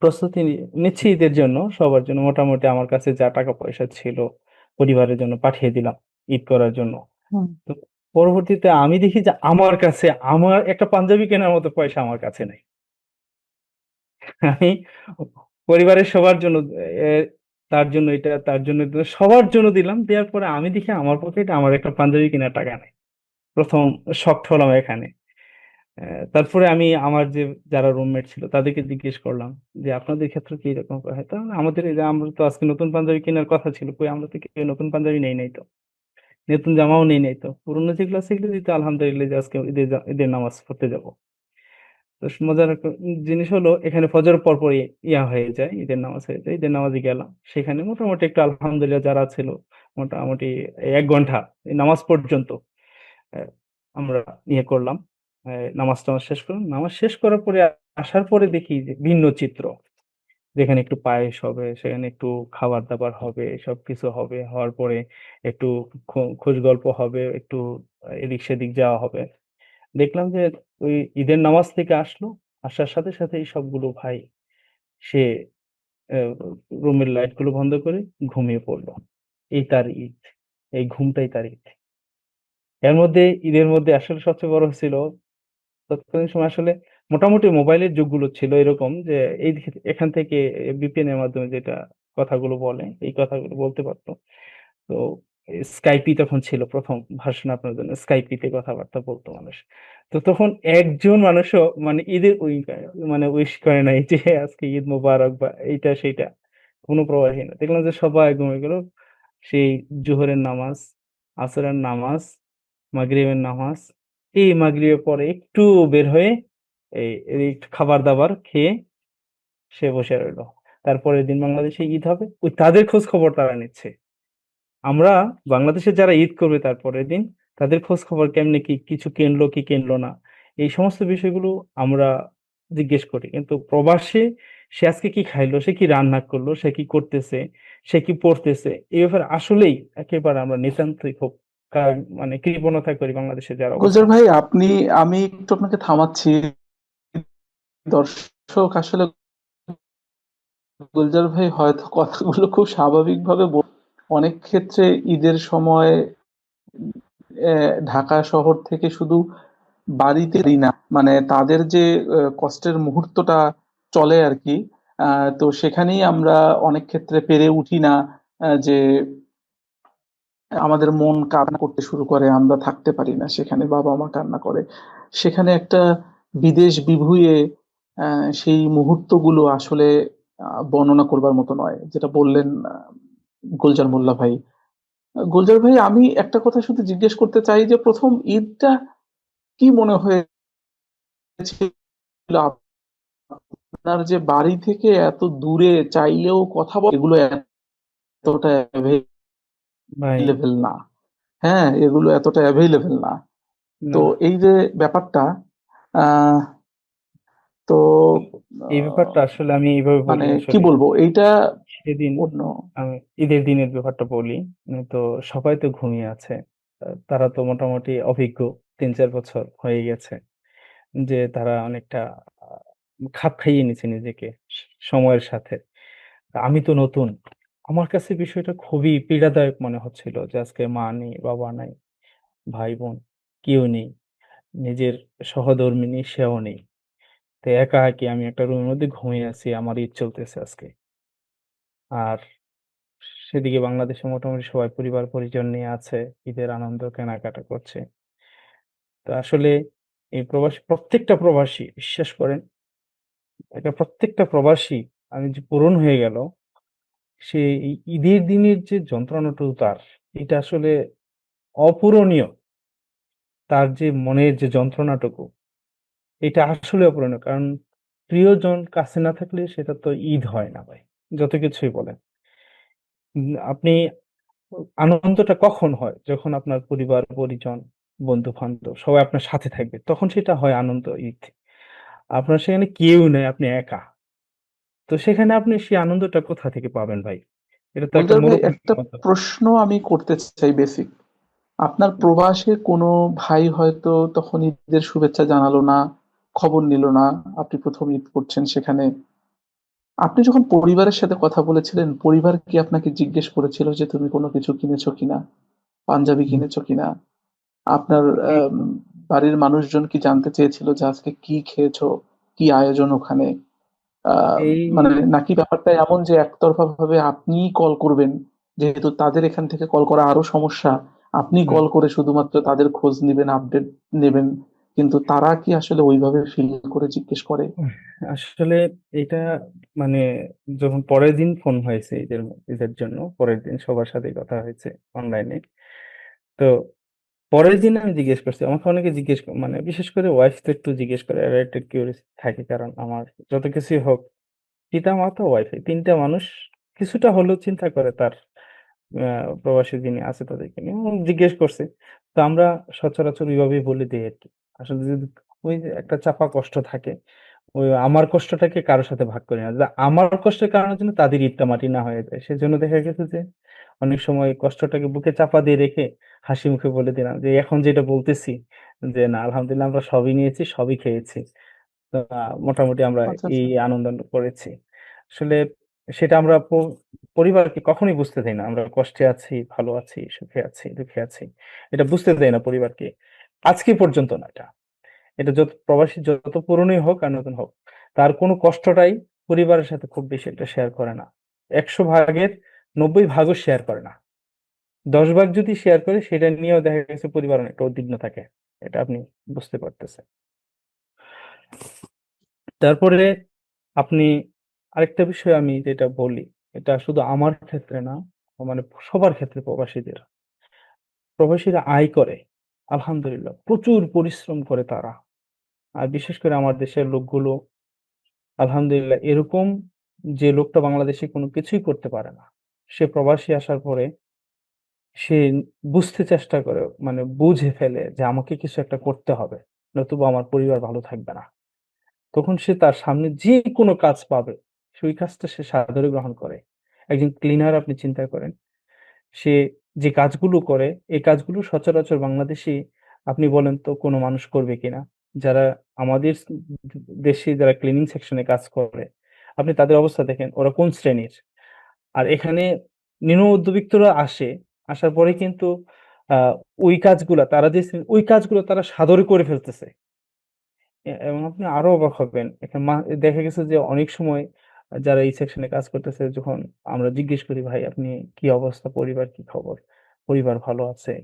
প্রস্তুতি নিচ্ছি ঈদের জন্য, সবার জন্য মোটামুটি আমার কাছে যা টাকা পয়সা ছিল পরিবারের জন্য পাঠিয়ে দিলাম ঈদ করার জন্য। হুম তো পরবর্তীতে আমি দেখি যে আমার কাছে আমার একটা পাঞ্জাবি কেনার মতো পয়সা আমার কাছে নাই। আমি পরিবারের সবার জন্য এ তার জন্য এটা, তার জন্য এটা, সবার জন্য দিলাম। দেওয়ার পরে আমি দেখি আমার পকেটে আমার একটা পাঞ্জাবি কেনার টাকা নাই। ১ম শকড হলাম এখানে। তারপরে আমি আমার যারা রুমমেট ছিল তাদেরকে জিজ্ঞেস করলাম যে, "আপনাদের ক্ষেত্রে কি এরকম হয়?" তো আমাদের এই যে আমরা তো আজকে নতুন পাঞ্জাবি কেনার কথা ছিল। কই আমরা তো কেউ নতুন পাঞ্জাবি নেই নাই তো। নতুন জামাও নেই নাই তো। পুরনো যেগুলো আছে এগুলো দিতে আলহামদুলিল্লাহ যে আজকে ঈদের নামাজ পড়তে যাব। তো মজার একটা জিনিস হলো এখানে ফজর পরপরই ইয়া হয়ে যায়, ঈদের নামাজ হয়ে যায়। ঈদের নামাজে গেলাম। সেখানে মোটামুটি একটু আলহামদুলিল্লাহ যারা ছিল মোটামুটি ১ ঘন্টা এই নামাজ পর্যন্ত অ্যা আমরা ইয়ে করলাম। নামাজ-টামাজ শেষ করলাম। নামাজ শেষ করার পরে আসার পরে দেখি যে ভিন্ন চিত্র। যেখানে একটু পায়েস হবে, সেখানে একটু খাবার-দাবার হবে, সবকিছু হবে। হওয়ার পরে একটু খোঁজ গল্প হবে, একটু এদিক সেদিক যাওয়া হবে। দেখলাম যে ওই ঈদের নামাজ থেকে আসলো। আসার সাথে সাথেই সবগুলো ভাই সে অ্যা রুমের লাইট গুলো বন্ধ করে ঘুমিয়ে পড়ল। এই তার ঈদ। এই ঘুমটাই তার ঈদ। এর মধ্যে ঈদের মধ্যে আসলে সবচেয়ে বড় ছিল তৎকালীন সময় আসলে মোটামুটি মোবাইলের যুগগুলো ছিল এরকম যে এখান থেকে VPN এর মাধ্যমে যেটা কথাগুলো বলে, এই কথাগুলো বলতে পারত। তো Skype তখন ছিল ১ম ভার্সন আপনার জন্য। Skype তে কথাবার্তা বলত মানুষ। তো তখন একজন মানুষও মানে ঈদের মানে উইশ করে নাই যে আজকে ঈদ মোবারক বা এইটা সেইটা। কোন প্রবাহী না। দেখলাম যে সবাই ঘুমিয়ে গেল। সেই জোহরের নামাজ, আসরের নামাজ, মাগরিবের নামাজ, এই মাগরিবের পরে একটু বের হয়ে এই একটু খাবার-দাবার খেয়ে সে বসে রইল। তারপরের দিন বাংলাদেশে ঈদ হবে। ওই তাদের খোঁজ খবর তারা নিচ্ছে। আমরা বাংলাদেশে যারা ঈদ করবে তার পরের দিন, তাদের খোঁজ খবর কেমনে কি কিছু কিনলো কি কিনলো না। এই সমস্ত বিষয়গুলো আমরা জিজ্ঞেস করি। কিন্তু প্রবাসে সে আজকে কি খাইলো, সে কি রান্না করলো, সে কি করতেছে, সে কি পড়তেছে, এই ব্যাপারে আসলেই একেবারে আমরা নিতান্তই খুব কা মানে কৃপণতা করি বাংলাদেশে যারা গুলজার অবস্থান ভাই, করে। আমি একটু আপনাকে থামাচ্ছি। দর্শক আসলে গুলজার ভাই হয়তো কথাগুলো খুব স্বাভাবিকভাবে অনেক ক্ষেত্রে ঈদের সময় ঢাকা শহর থেকে শুধু বাড়িতে না, মানে তাদের যে কষ্টের মুহূর্তটা চলে আর কি, তো সেখানেই আমরা অনেক ক্ষেত্রে পেরে উঠি না যে আমাদের মন কান্না করতে শুরু করে, আমরা থাকতে পারি না সেখানে, বাবা মা কান্না করে সেখানে, একটা বিদেশ বিভুঁইয়ে সেই মুহূর্তগুলো আসলে বর্ণনা করবার মতো নয়, যেটা বললেন গুলজার মোল্লা ভাই। গুলজার ভাই, আমি একটা কথা শুধু জিজ্ঞেস করতে চাই যে প্রথম ঈদটা কি মনে হয়েছিল আপনার, যে বাড়ি থেকে এত দূরে চাইলেও কথা বল, এগুলো এতটা ভাই। অ্যাভেলেবেল না। হ্যাঁ, এগুলো এতটা অ্যাভেলেবেল না। তো না, এই যে ব্যাপারটা, আহ তো এই ব্যাপারটা আহ, আসলে আমি এইভাবে মানে বলি কি আসলে। বলবো এইটা সেদিন অন্য। আমি ঈদের দিনের ব্যাপারটা বলি। তো সবাই তো ঘুমিয়ে আছে। তারা তো মোটামুটি অভিজ্ঞ, ৩-৪ বছর হয়ে গেছে যে তারা অনেকটা আহ, খাপ খাইয়ে নিছে নিজেকে সময়ের সাথে। আমি তো নতুন। আমার কাছে বিষয়টা খুবই পীড়াদায়ক মনে হচ্ছিল যে আজকে মা নেই, বাবা নাই, ভাই বোন কেউ নেই, নিজের সহধর্মিণী সেও নেই। তো একা একি আমি একটা রুমের মধ্যে ঘুমিয়ে আছি, আমার ঈদ চলতেছে আজকে। আর সেদিকে বাংলাদেশে মোটামুটি সবাই পরিবার পরিজন নিয়ে আছে, ঈদের আনন্দ কেনাকাটা করছে। তো আসলে এই প্রত্যেকটা প্রবাসী বিশ্বাস করেন, এটা প্রত্যেকটা প্রবাসী আমি যে পূরণ হয়ে গেল, সে এই ঈদের দিনের যে যন্ত্রণাটুকু তার, এটা আসলে অপূরণীয়। তার যে মনের যে যন্ত্রণাটুকু, এটা আসলে অপূরণীয়। কারণ প্রিয়জন কাছে না থাকলে সেটা তো ঈদ হয় না ভাই। যত কিছুই বলেন। আপনি আনন্দটা কখন হয়? যখন আপনার পরিবার-পরিজন, বন্ধু-বান্ধব সবাই আপনার সাথে থাকবে। তখন সেটা হয় আনন্দ, ঈদ। আপনার সেখানে কেউ নেই, আপনি একা। তো সেখানে আপনি সেই আনন্দটা কোথা থেকে পাবেন ভাই? এটা তো একটা গুলজার ভাই, মরুভূমির একটা মতো। প্রশ্ন আমি করতে চাই বেসিক। আপনার প্রবাসে কোনো ভাই হয়তো তখন ঈদের শুভেচ্ছা জানালো না, খবর নিল না, আপনি প্রথম ঈদ করছেন সেখানে। আপনি যখন পরিবারের সাথে কথা বলেছিলেন, পরিবার কি আপনাকে জিজ্ঞেস করেছিল যে তুমি কোনো কিছু কিনেছো কিনা, পাঞ্জাবি হুম। কিনেছো কিনা? আপনার এই বাড়ির মানুষজন কি জানতে চেয়েছিল যে আজকে কি খেয়েছো, কি আয়োজন ওখানে? মানে এই নাকি ব্যাপারটা এমন যে একতরফা ভাবে আপনিই কল করবেন, যেহেতু তাদের এখান থেকে কল করা আরো সমস্যা, আপনি হুম। কল করে শুধুমাত্র তাদের খোঁজ নিবেন, আপডেট নেবেন, কিন্তু তারা কি আসলে ওইভাবে ফিল করে জিজ্ঞেস করে? উহ আসলে এটা মানে যখন পরের দিন ফোন হয়েছে ঈদের জন্য, পরের দিন সবার সাথেই কথা হয়েছে অনলাইনে। তো পরের দিন আমি জিজ্ঞেস করছি। আমাকে অনেকে মানে বিশেষ করে ওয়াইফ তো একটু জিজ্ঞেস করে। এরা একটু কিউরিয়াস থাকে। কারণ আমার যত কিছুই হোক, পিতা-মাতা, ওয়াইফ এই ৩ টা মানুষ কিছুটা হলেও চিন্তা করে তার আ প্রবাসী যিনি আছে তাদেরকে নিয়ে। জিজ্ঞেস করছে। তো আমরা সচরাচর ওইভাবেই বলে দেই আরকি। আসলে যদি ওই যে একটা চাপা কষ্ট থাকে, ওই আমার কষ্টটাকে কারো সাথে ভাগ করি না। আমার কষ্টের কারণের জন্য তাদের ইটটা মাটি না হয়ে যায়। সেজন্য দেখা গেছে যে অনেক সময় কষ্টটাকে বুকে চাপা দিয়ে রেখে হাসি মুখে বলে দিলাম যে, এখন যেটা বলতেছি যে, "না আলহামদুলিল্লাহ আমরা সবই নিয়েছি, সবই খেয়েছি।" তো মোটামুটি আমরা আচ্ছা, এই আচ্ছা। আনন্দ করেছি। আসলে সেটা আমরা পরিবারকে কখনোই বুঝতে দেই না। আমরা কষ্টে আছি, ভালো আছি, সুখে আছি, দুঃখে আছি। এটা বুঝতে দেই না পরিবারকে। আজকে পর্যন্ত না এটা। এটা প্রবাসী যত পুরনোই হোক আর নতুন হোক, তার কোনো কষ্টটাই পরিবারের সাথে খুব বেশি একটা শেয়ার করে না। ১০০ ভাগের ৯০ ভাগও শেয়ার করে না। ১০ ভাগ যদি শেয়ার করে সেটা নিয়েও দেখা গেছে পরিবার অনেকটা উদ্বিগ্ন থাকে। এটা আপনি বুঝতে পারতেছেন। তারপরে আপনি আরেকটা বিষয় আমি যেটা বলি, এটা শুধু আমার ক্ষেত্রে না, মানে সবার ক্ষেত্রে প্রবাসীদের। প্রবাসীরা আয় করে। আলহামদুলিল্লাহ প্রচুর পরিশ্রম করে তারা। আর বিশেষ করে আমার দেশের লোকগুলো আলহামদুলিল্লাহ এরকম যে লোকটা বাংলাদেশে কোনো কিছুই করতে পারে না। সে প্রবাসী আসার পরে সে বুঝতে চেষ্টা করে, মানে বুঝে ফেলে যে আমাকে কিছু একটা করতে হবে। নতুবা আমার পরিবার ভালো থাকবে না। তখন সে তার সামনে যেকোনো কাজ পাবে, সেই কাজটা সে সাদরে গ্রহণ করে। একজন ক্লিনার আপনি চিন্তা করেন। সে যে কাজগুলো করে, এই কাজগুলো সচরাচর বাংলাদেশী আপনি বলেন তো কোনো মানুষ করবে কিনা? যারা আমাদের দেশে যারা ক্লিনিং সেকশনে কাজ করে, আপনি তাদের অবস্থা দেখেন, ওরা কোন শ্রেণীর? আর এখানে নিম্ন মধ্যবিত্তরা আসে, আসার পরে কিন্তু আ ওই কাজগুলা তারা যে ওই কাজগুলো তারা সাদরে করে ফেলতেছে। এবং আপনি আরো অবাক হবেন। এখানে দেখা গেছে যে অনেক সময় যারা এই সেকশনে কাজ করতেছে যখন আমরা জিজ্ঞেস করি, "ভাই আপনি কি অবস্থা? পরিবার কি খবর?" পরিবার ভালো আছে,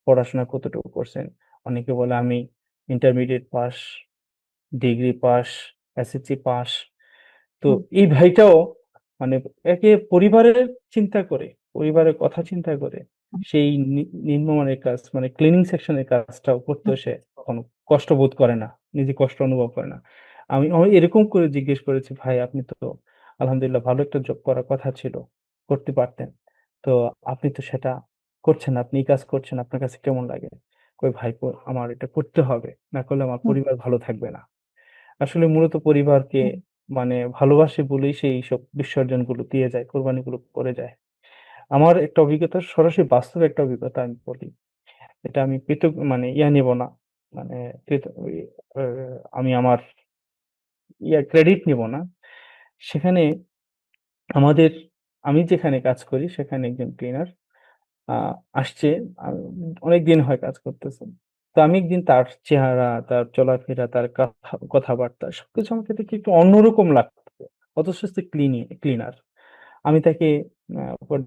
পড়াশোনা কতটুকু করছেন? অনেকে বলে আমি intermediate pass, degree pass, SSC pass. তো হুম, এই ভাইটাও মানে একে পরিবারের চিন্তা করে, পরিবারের কথা চিন্তা করে সেই নিম্নমানের কাজ মানে ক্লিনিং সেকশনের কাজটাও করতেও হুম, সে কখনো কষ্ট বোধ করে না। নিজে কষ্ট অনুভব করে না। আমি এরকম করে জিজ্ঞেস করেছি, "ভাই আপনি তো আলহামদুলিল্লাহ ভালো একটা জব করার কথা ছিল, করতে পারতেন। তো আপনি তো সেটা করছেন না। আপনি এই কাজ করছেন। আপনার কাছে কেমন লাগে?" কই, "ভাই আমার এটা করতে হবে। না করলে আমার হুম, পরিবার ভালো থাকবে না।" আসলে মূলত পরিবারকে হুম, মানে ভালোবাসে বলেই সে এইসব বিসর্জনগুলো দিয়ে যায়, কোরবানিগুলো করে যায়। আমার একটা অভিজ্ঞতা সরাসরি বাস্তব একটা অভিজ্ঞতা আমি বলি। এটা আমি মানে নেব না। মানে ওই আ আমি আমার ক্রেডিট নিব না। সেখানে আমাদের আমি যেখানে কাজ করি সেখানে একজন ক্লিনার আ আসছে। আ অনেকদিন হয় কাজ করতেছে। তো আমি একদিন তার চেহারা, তার চলাফেরা, তার কথাবার্তা সবকিছু আমাকে দেখে একটু অন্যরকম লাগতেছে। অথচ সে ক্লিনার। আমি তাকে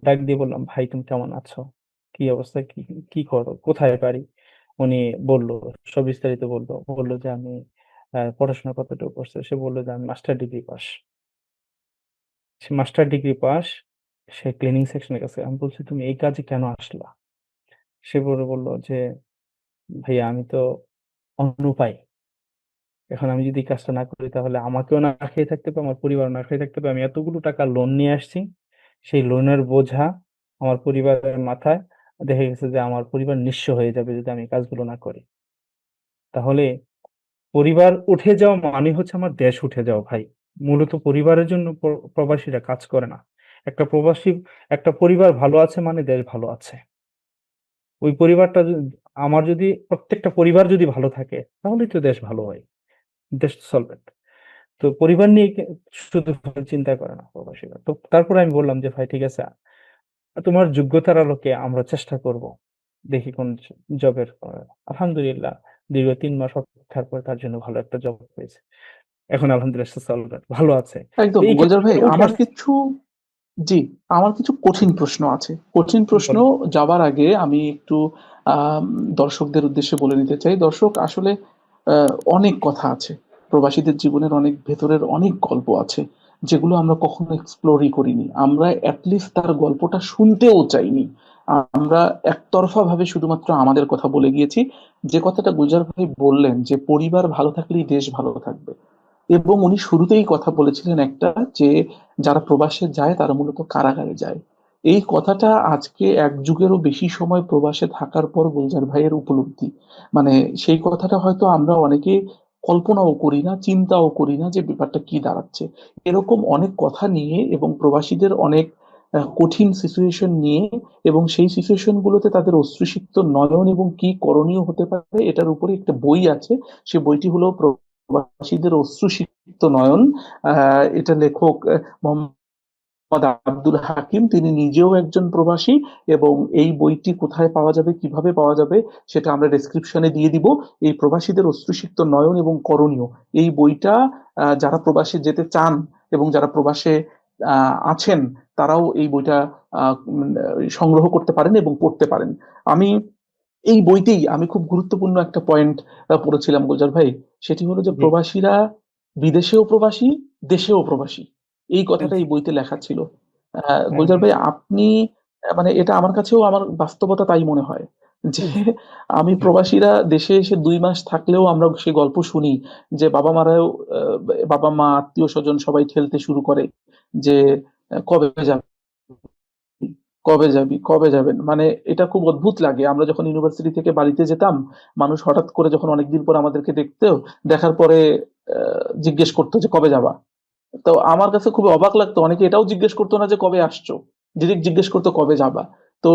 ডাক দিয়ে বললাম, "ভাই তুমি কেমন আছো? কি অবস্থা? কি করো? কোথায় বাড়ি?" উনি বলল, সব বিস্তারিত বলল। বলল যে, "আমি পড়াশোনা কতটুকু করছে?" সে বলল যে, "আমি মাস্টার ডিগ্রি পাস।" সে মাস্টার ডিগ্রি পাস। সে ক্লিনিং সেকশনে গেছে। আমি বলছি, "তুমি এই কাজে কেন আসলা?" সে পরে বলল যে, "ভাইয়া আমি তো অনুপায়। এখন আমি যদি এই কাজটা না করি তাহলে আমাকেও না খেয়ে থাকতে হবে, আমার পরিবারও না খেয়ে থাকতে হবে। আমি এতগুলো টাকা লোন নিয়ে আসছি। সেই লোনের বোঝা আমার পরিবারের মাথায়। দেখা গেছে যে আমার পরিবার নিঃস্ব হয়ে যাবে যদি আমি এই কাজগুলো না করি। তাহলে পরিবার উঠে যাওয়া মানে হচ্ছে আমার দেশ উঠে যাওয়া ভাই। মূলত পরিবারের জন্য প্রবাসীরা কাজ করে না। একটা প্রবাসী একটা পরিবার ভালো আছে মানে দেশ ভালো আছে। ওই পরিবারটা আমার যদি প্রত্যেকটা পরিবার যদি ভালো থাকে তাহলেই তো দেশ ভালো হয়। দেশ সলভেন্ট। তো পরিবার নিয়ে শুধু চিন্তা করে না প্রবাসীরা। তো তারপরে আমি বললাম যে, "ভাই ঠিক আছে। তোমার যোগ্যতার আলোকে আমরা চেষ্টা করব। দেখি কোন জবের আলহামদুলিল্লাহ দীর্ঘ ৩ মাস অপেক্ষার পরে তার জন্য ভালো একটা জব পেয়েছে। এখন আলহামদুলিল্লাহ সে সলভেন্ট ভালো আছে। তো একদম এই গুলজার ভাই ক্ষেত্রটা উঠে আমার আসছে। কিছু জি, আমার কিছু কঠিন প্রশ্ন আছে। কঠিন প্রশ্ন বলেন। যাবার আগে আমি একটু আম দর্শকদের উদ্দেশ্যে বলে নিতে চাই। দর্শক আসলে আ অনেক কথা আছে। প্রবাসীদের জীবনের অনেক ভেতরের অনেক গল্প আছে। যেগুলো আমরা কখনো এক্সপ্লোরই করিনি। আমরা এট লিস্ট তার গল্পটা শুনতেও চাইনি। আমরা একতরফাভাবে শুধুমাত্র আমাদের কথা বলে গিয়েছি। যে কথাটা গুলজার ভাই বললেন যে, "পরিবার ভালো থাকলেই দেশ ভালো থাকবে।" এবং উনি শুরুতেই কথা বলেছিলেন একটা যে যারা প্রবাসে যায় তারা মূলত কারাগারে যায়। এই কথাটা আজকে এক যুগেরও বেশি সময় প্রবাসে থাকার পর গুলজার ভাইয়ের উপলব্ধি। মানে সেই কথাটা হয়তো আমরা অনেকে কল্পনাও করি না, চিন্তাও করি না যে ব্যাপারটা কি দাঁড়াচ্ছে। এরকম অনেক কথা নিয়ে এবং প্রবাসীদের অনেক কঠিন সিচুয়েশন নিয়ে এবং সেই সিচুয়েশন গুলোতে তাদের অশ্রুসিক্ত নয়ন এবং কি করণীয় হতে পারে এটার উপরে একটা বই আছে। সে বইটি হলো প্রবাসীদের অশ্রুসিক্ত নয়ন। এটা লেখক মোহাম্মদ আব্দুল হাকিম। তিনি নিজেও একজন প্রবাসী এবং এই বইটি কোথায় পাওয়া যাবে, কিভাবে পাওয়া যাবে সেটা আমরা ডেসক্রিপশনে দিয়ে দিব। এই প্রবাসীদের অশ্রুসিক্ত নয়ন এবং করণীয় এই বইটা যারা প্রবাসে যেতে চান এবং যারা প্রবাসে আছেন তারাও এই বইটা সংগ্রহ করতে পারেন এবং পড়তে পারেন। আমি এই বইতেই আমি খুব গুরুত্বপূর্ণ একটা পয়েন্ট পড়েছিলাম গুলজার ভাই। সেটি হলো যে জি, প্রবাসীরা বিদেশেও প্রবাসী, দেশেও প্রবাসী। এই কথাটা জি, এই বইতে লেখা ছিল। গুলজার একদম। ভাই আপনি মানে এটা আমার কাছেও আমার বাস্তবতা তাই মনে হয় যে জি, আমি প্রবাসীরা দেশে এসে ২ মাস থাকলেও আমরা সে গল্প শুনি যে বাবা মারাও বাবা মা আত্মীয় স্বজন সবাই ঠেলতে শুরু করে যে কবে যাবে, কবে যাবি? কবে যাবেন? মানে এটা খুব অদ্ভুত লাগে। আমরা যখন ইউনিভার্সিটি থেকে বাড়িতে যেতাম, মানুষ হঠাৎ করে যখন অনেকদিন পর আমাদেরকে দেখতো, দেখার পরে জিজ্ঞেস করতো যে, "কবে যাবা?" তো আমার কাছে খুবই অবাক লাগতো। অনেকে এটাও জিজ্ঞেস করতো না যে, "কবে আসছো?" ডিরেক্ট জিজ্ঞেস করতো, "কবে যাবা?" তো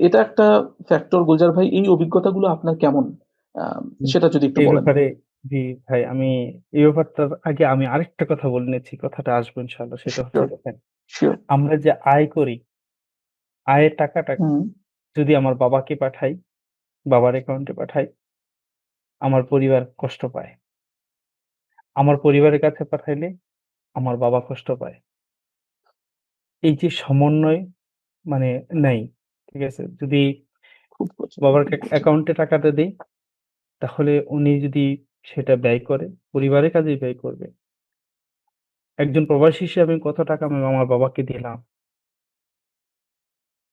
এটা একটা ফ্যাক্টর গুলজার ভাই। এই অভিজ্ঞতাগুলো আপনার কেমন? আ হুম। সেটা যদি একটু এই বলেন। ব্যাপারে জি ভাই আমি এই ব্যাপারটার আগে আমি আরেকটা কথা বলে নিচ্ছি। কথাটা আসবে ইনশাআল্লাহ। সেটা হচ্ছে সিউর, দেখেন, সিউর। আমরা যে আয় করি, আয়ের টাকাটা হুম, যদি আমার বাবাকে পাঠাই, বাবার অ্যাকাউন্টে পাঠাই, আমার পরিবার কষ্ট পায়। আমার পরিবারের কাছে পাঠাইলে আমার বাবা কষ্ট পায়। এই যে সমন্বয় মানে নাই। ঠিক আছে? যদি খুব কষ্ট, বাবার খুব কষ্ট। অ্যাকাউন্টে টাকাটা দেই, তাহলে উনি যদি সেটা ব্যয় করে, পরিবারের কাজেই ব্যয় করবে। একজন প্রবাসী হিসেবে আমি কত টাকা আমি আমার বাবাকে দিলাম।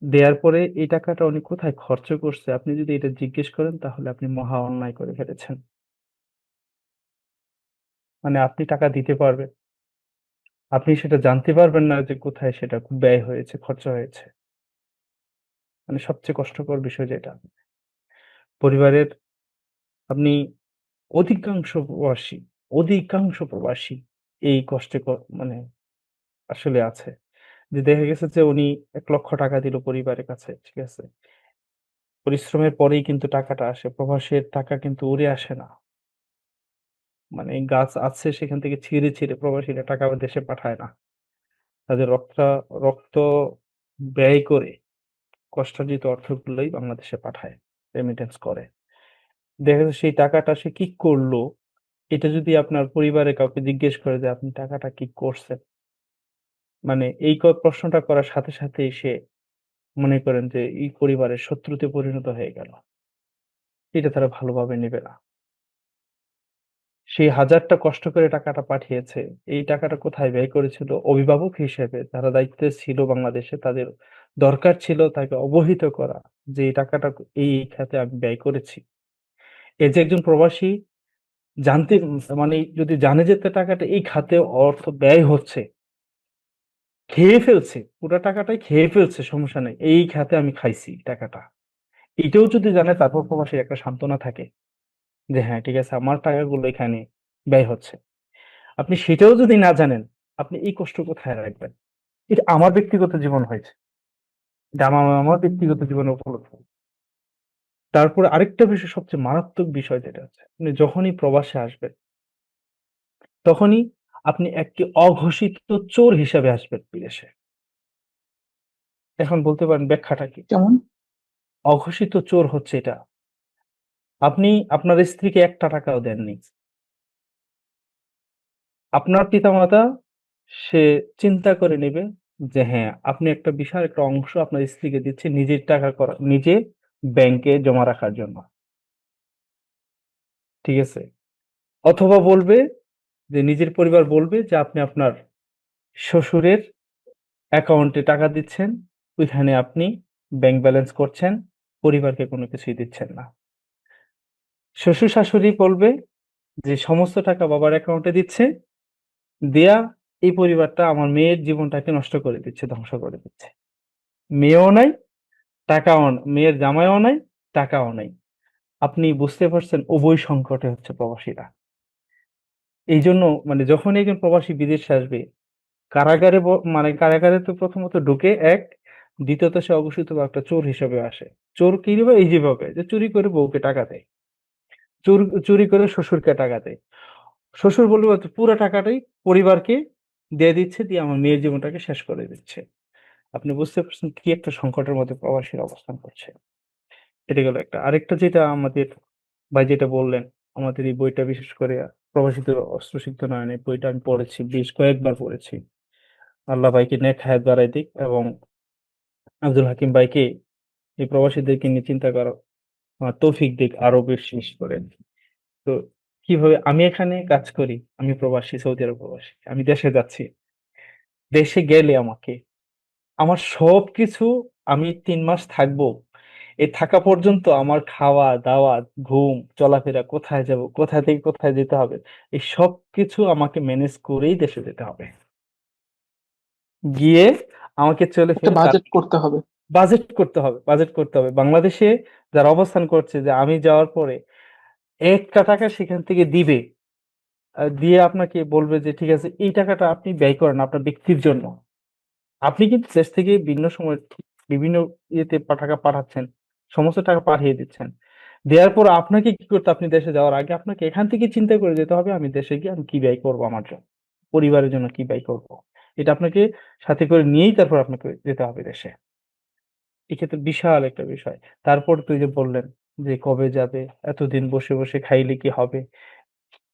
দেয়ার পরে এই টাকাটা উনি কোথায় খরচ করছে আপনি যদি এটা জিজ্ঞেস করেন তাহলে আপনি মহা অন্যায় করে ফেলেছেন। মানে আপনি টাকা দিতে পারবেন। আপনি সেটা জানতে পারবেন না যে কোথায় সেটা ব্যয় হয়েছে, খরচা হয়েছে। মানে সবচেয়ে কষ্টকর বিষয় যেটা। পরিবারের আপনি অধিকাংশ প্রবাসী, অধিকাংশ প্রবাসী এই কষ্টে মানে আসলে আছে। যে দেখা গেছে যে উনি ৳১,০০,০০০ দিল পরিবারের কাছে। ঠিক আছে? পরিশ্রমের পরেই কিন্তু টাকাটা আসে। প্রবাসের টাকা কিন্তু উড়ে আসে না। মানে গাছ আছে সেখান থেকে ছিঁড়ে, ছিঁড়ে প্রবাসীরা টাকা দেশে পাঠায় না। তাদের রক্ত ব্যয় করে কষ্টার্জিত অর্থগুলোই বাংলাদেশে পাঠায়, রেমিটেন্স করে। দেখা যাচ্ছে সেই টাকাটা সে কি করলো, এটা যদি আপনার পরিবারের কাউকে জিজ্ঞেস করে যে, "আপনি টাকাটা কি করছেন?" মানে এই প্রশ্নটা করার সাথে, সাথেই সে মনে করেন যে এই পরিবারের শত্রুতে পরিণত হয়ে গেল। এটা তারা ভালোভাবে নেবে না। সেই হাজারটা কষ্ট করে টাকাটা পাঠিয়েছে। এই টাকাটা কোথায় ব্যয় করেছিল? অভিভাবক হিসেবে যারা দায়িত্বে ছিল বাংলাদেশে তাদের দরকার ছিল তাকে অবহিত করা যে এই টাকাটা এই খাতে আমি ব্যয় করেছি। এই যে একজন প্রবাসী জানতে মানে যদি জানে যে তার টাকাটা এই খাতে অর্থ ব্যয় হচ্ছে, খেয়ে ফেলছে, পুরা টাকাটাই খেয়ে ফেলছে সমস্যা নাই। এই খাতে আমি খাইছি টাকাটা। এটাও যদি জানে তারপর প্রবাসীর একটা সান্ত্বনা থাকে যে হ্যাঁ, ঠিক আছে আমার টাকাগুলো এখানে ব্যয় হচ্ছে। আপনি সেটাও যদি না জানেন, আপনি এই কষ্ট কোথায় রাখবেন? এটা আমার ব্যক্তিগত জীবন হয়েছে। এটা আমার ব্যক্তিগত জীবনে উপলব্ধ। তারপরে আরেকটা বিষয় সবচেয়ে মারাত্মক বিষয় যেটা হচ্ছে, আপনি যখনই প্রবাসে আসবেন, তখনই আপনি একটি অঘোষিত চোর হিসাবে আসবেন বিদেশে। এখন বলতে পারেন ব্যাখ্যাটা কি? কেমন? অঘোষিত চোর হচ্ছে এটা। আপনি আপনার স্ত্রীকে ৳১ ও দেননি। আপনার পিতামাতা সে চিন্তা করে নেবে যে হ্যাঁ, আপনি একটা বিশাল একটা অংশ আপনার স্ত্রীকে দিচ্ছেন নিজের টাকা নিজে ব্যাংকে জমা রাখার জন্য। ঠিক আছে? অথবা বলবে যে নিজের পরিবার বলবে যে আপনি আপনার শ্বশুরের অ্যাকাউন্টে টাকা দিচ্ছেন, ওইখানে আপনি ব্যাংক ব্যালেন্স করছেন, পরিবারকে কোনো কিছুই দিচ্ছেন না। শ্বশুর-শাশুড়ি বলবে যে সমস্ত টাকা বাবার অ্যাকাউন্টে দিচ্ছে, দেয়া এই পরিবারটা আমার মেয়ের জীবনটাকে নষ্ট করে দিচ্ছে, ধ্বংস করে দিচ্ছে। মেয়েও নাই, মেয়ের জামাইও নাই, টাকাও নাই। আপনি বুঝতে পারছেন উভয় সংকটে হচ্ছে প্রবাসীরা। এইজন্য মানে যখনই একজন প্রবাসী বিদেশে আসবে, কারাগারে মানে কারাগারে তো প্রথমত ঢুকে ১, দ্বিতীয়ত সে অঘোষিত বা একটা চোর হিসেবে আসে। চোর কিভাবে? এই যেভাবে যে চুরি করে বউকে টাকা দেয়। চুরি করে শ্বশুরকে টাকা দেয়। শ্বশুর বলবে হচ্ছে পুরা টাকাটাই পরিবারকে দিয়ে দিচ্ছে, দিয়ে আমার মেয়ের জীবনটাকে শেষ করে দিচ্ছে। আপনি বুঝতে পারছেন কি একটা সংকটের মধ্যে প্রবাসীরা অবস্থান করছে। এটা গেল একটা। আরেকটা যেটা আমাদের ভাই যেটা বললেন, আমাদের এই বইটা বিশেষ করে প্রবাসীদের অস্ত্রসিক্ত নয়ন এই বইটা আমি পড়েছি। বেশ কয়েকবার পড়েছি। আল্লাহ ভাইকে নেক হায়াত বাড়ায় দিক এবং আব্দুল হাকিম ভাইকে এই প্রবাসীদেরকে নিয়ে চিন্তা করার তৌফিক দিক আরো বেশি বেশি করে। তো কিভাবে আমি এখানে কাজ করি, আমি প্রবাসী, সৌদি আরব প্রবাসী। আমি দেশে যাচ্ছি। দেশে গেলে আমার সবকিছু আমি ৩ মাস থাকবো। এই থাকা পর্যন্ত আমার খাওয়া-দাওয়া, ঘুম, চলাফেরা, কোথায় যাবো, কোথা থেকে কোথায় যেতে হবে, এই সবকিছু আমাকে ম্যানেজ করেই দেশে যেতে হবে। গিয়ে আমাকে চলে একটা ফিরে বাজেট করতে হবে। বাজেট করতে হবে, বাজেট করতে হবে। বাংলাদেশে যারা অবস্থান করছে যে আমি যাওয়ার পরে একটা টাকা সেখান থেকে দিবে। দিয়ে আপনাকে বলবে যে ঠিক আছে এই টাকাটা আপনি ব্যয় করেন আপনার ব্যক্তির জন্য। আপনি কিন্তু দেশ থেকে বিভিন্ন সময় বিভিন্ন ইয়েতে টাকা পাঠাচ্ছেন। সমস্ত টাকা পাঠিয়ে দিচ্ছেন। দেওয়ার পর আপনাকে কি করতে আপনি দেশে যাওয়ার আগে আপনাকে এখান থেকে চিন্তা করে যেতে হবে আমি দেশে গিয়ে আমি কি ব্যয় করব আমার জন্য। পরিবারের জন্য কি ব্যয় করব। এটা আপনাকে সাথে করে নিয়েই তারপর আপনাকে যেতে হবে দেশে। এক্ষেত্রে বিশাল একটা বিষয়। তারপর তুই যে বললেন যে কবে যাবে? এতদিন বসে, বসে খাইলে কি হবে?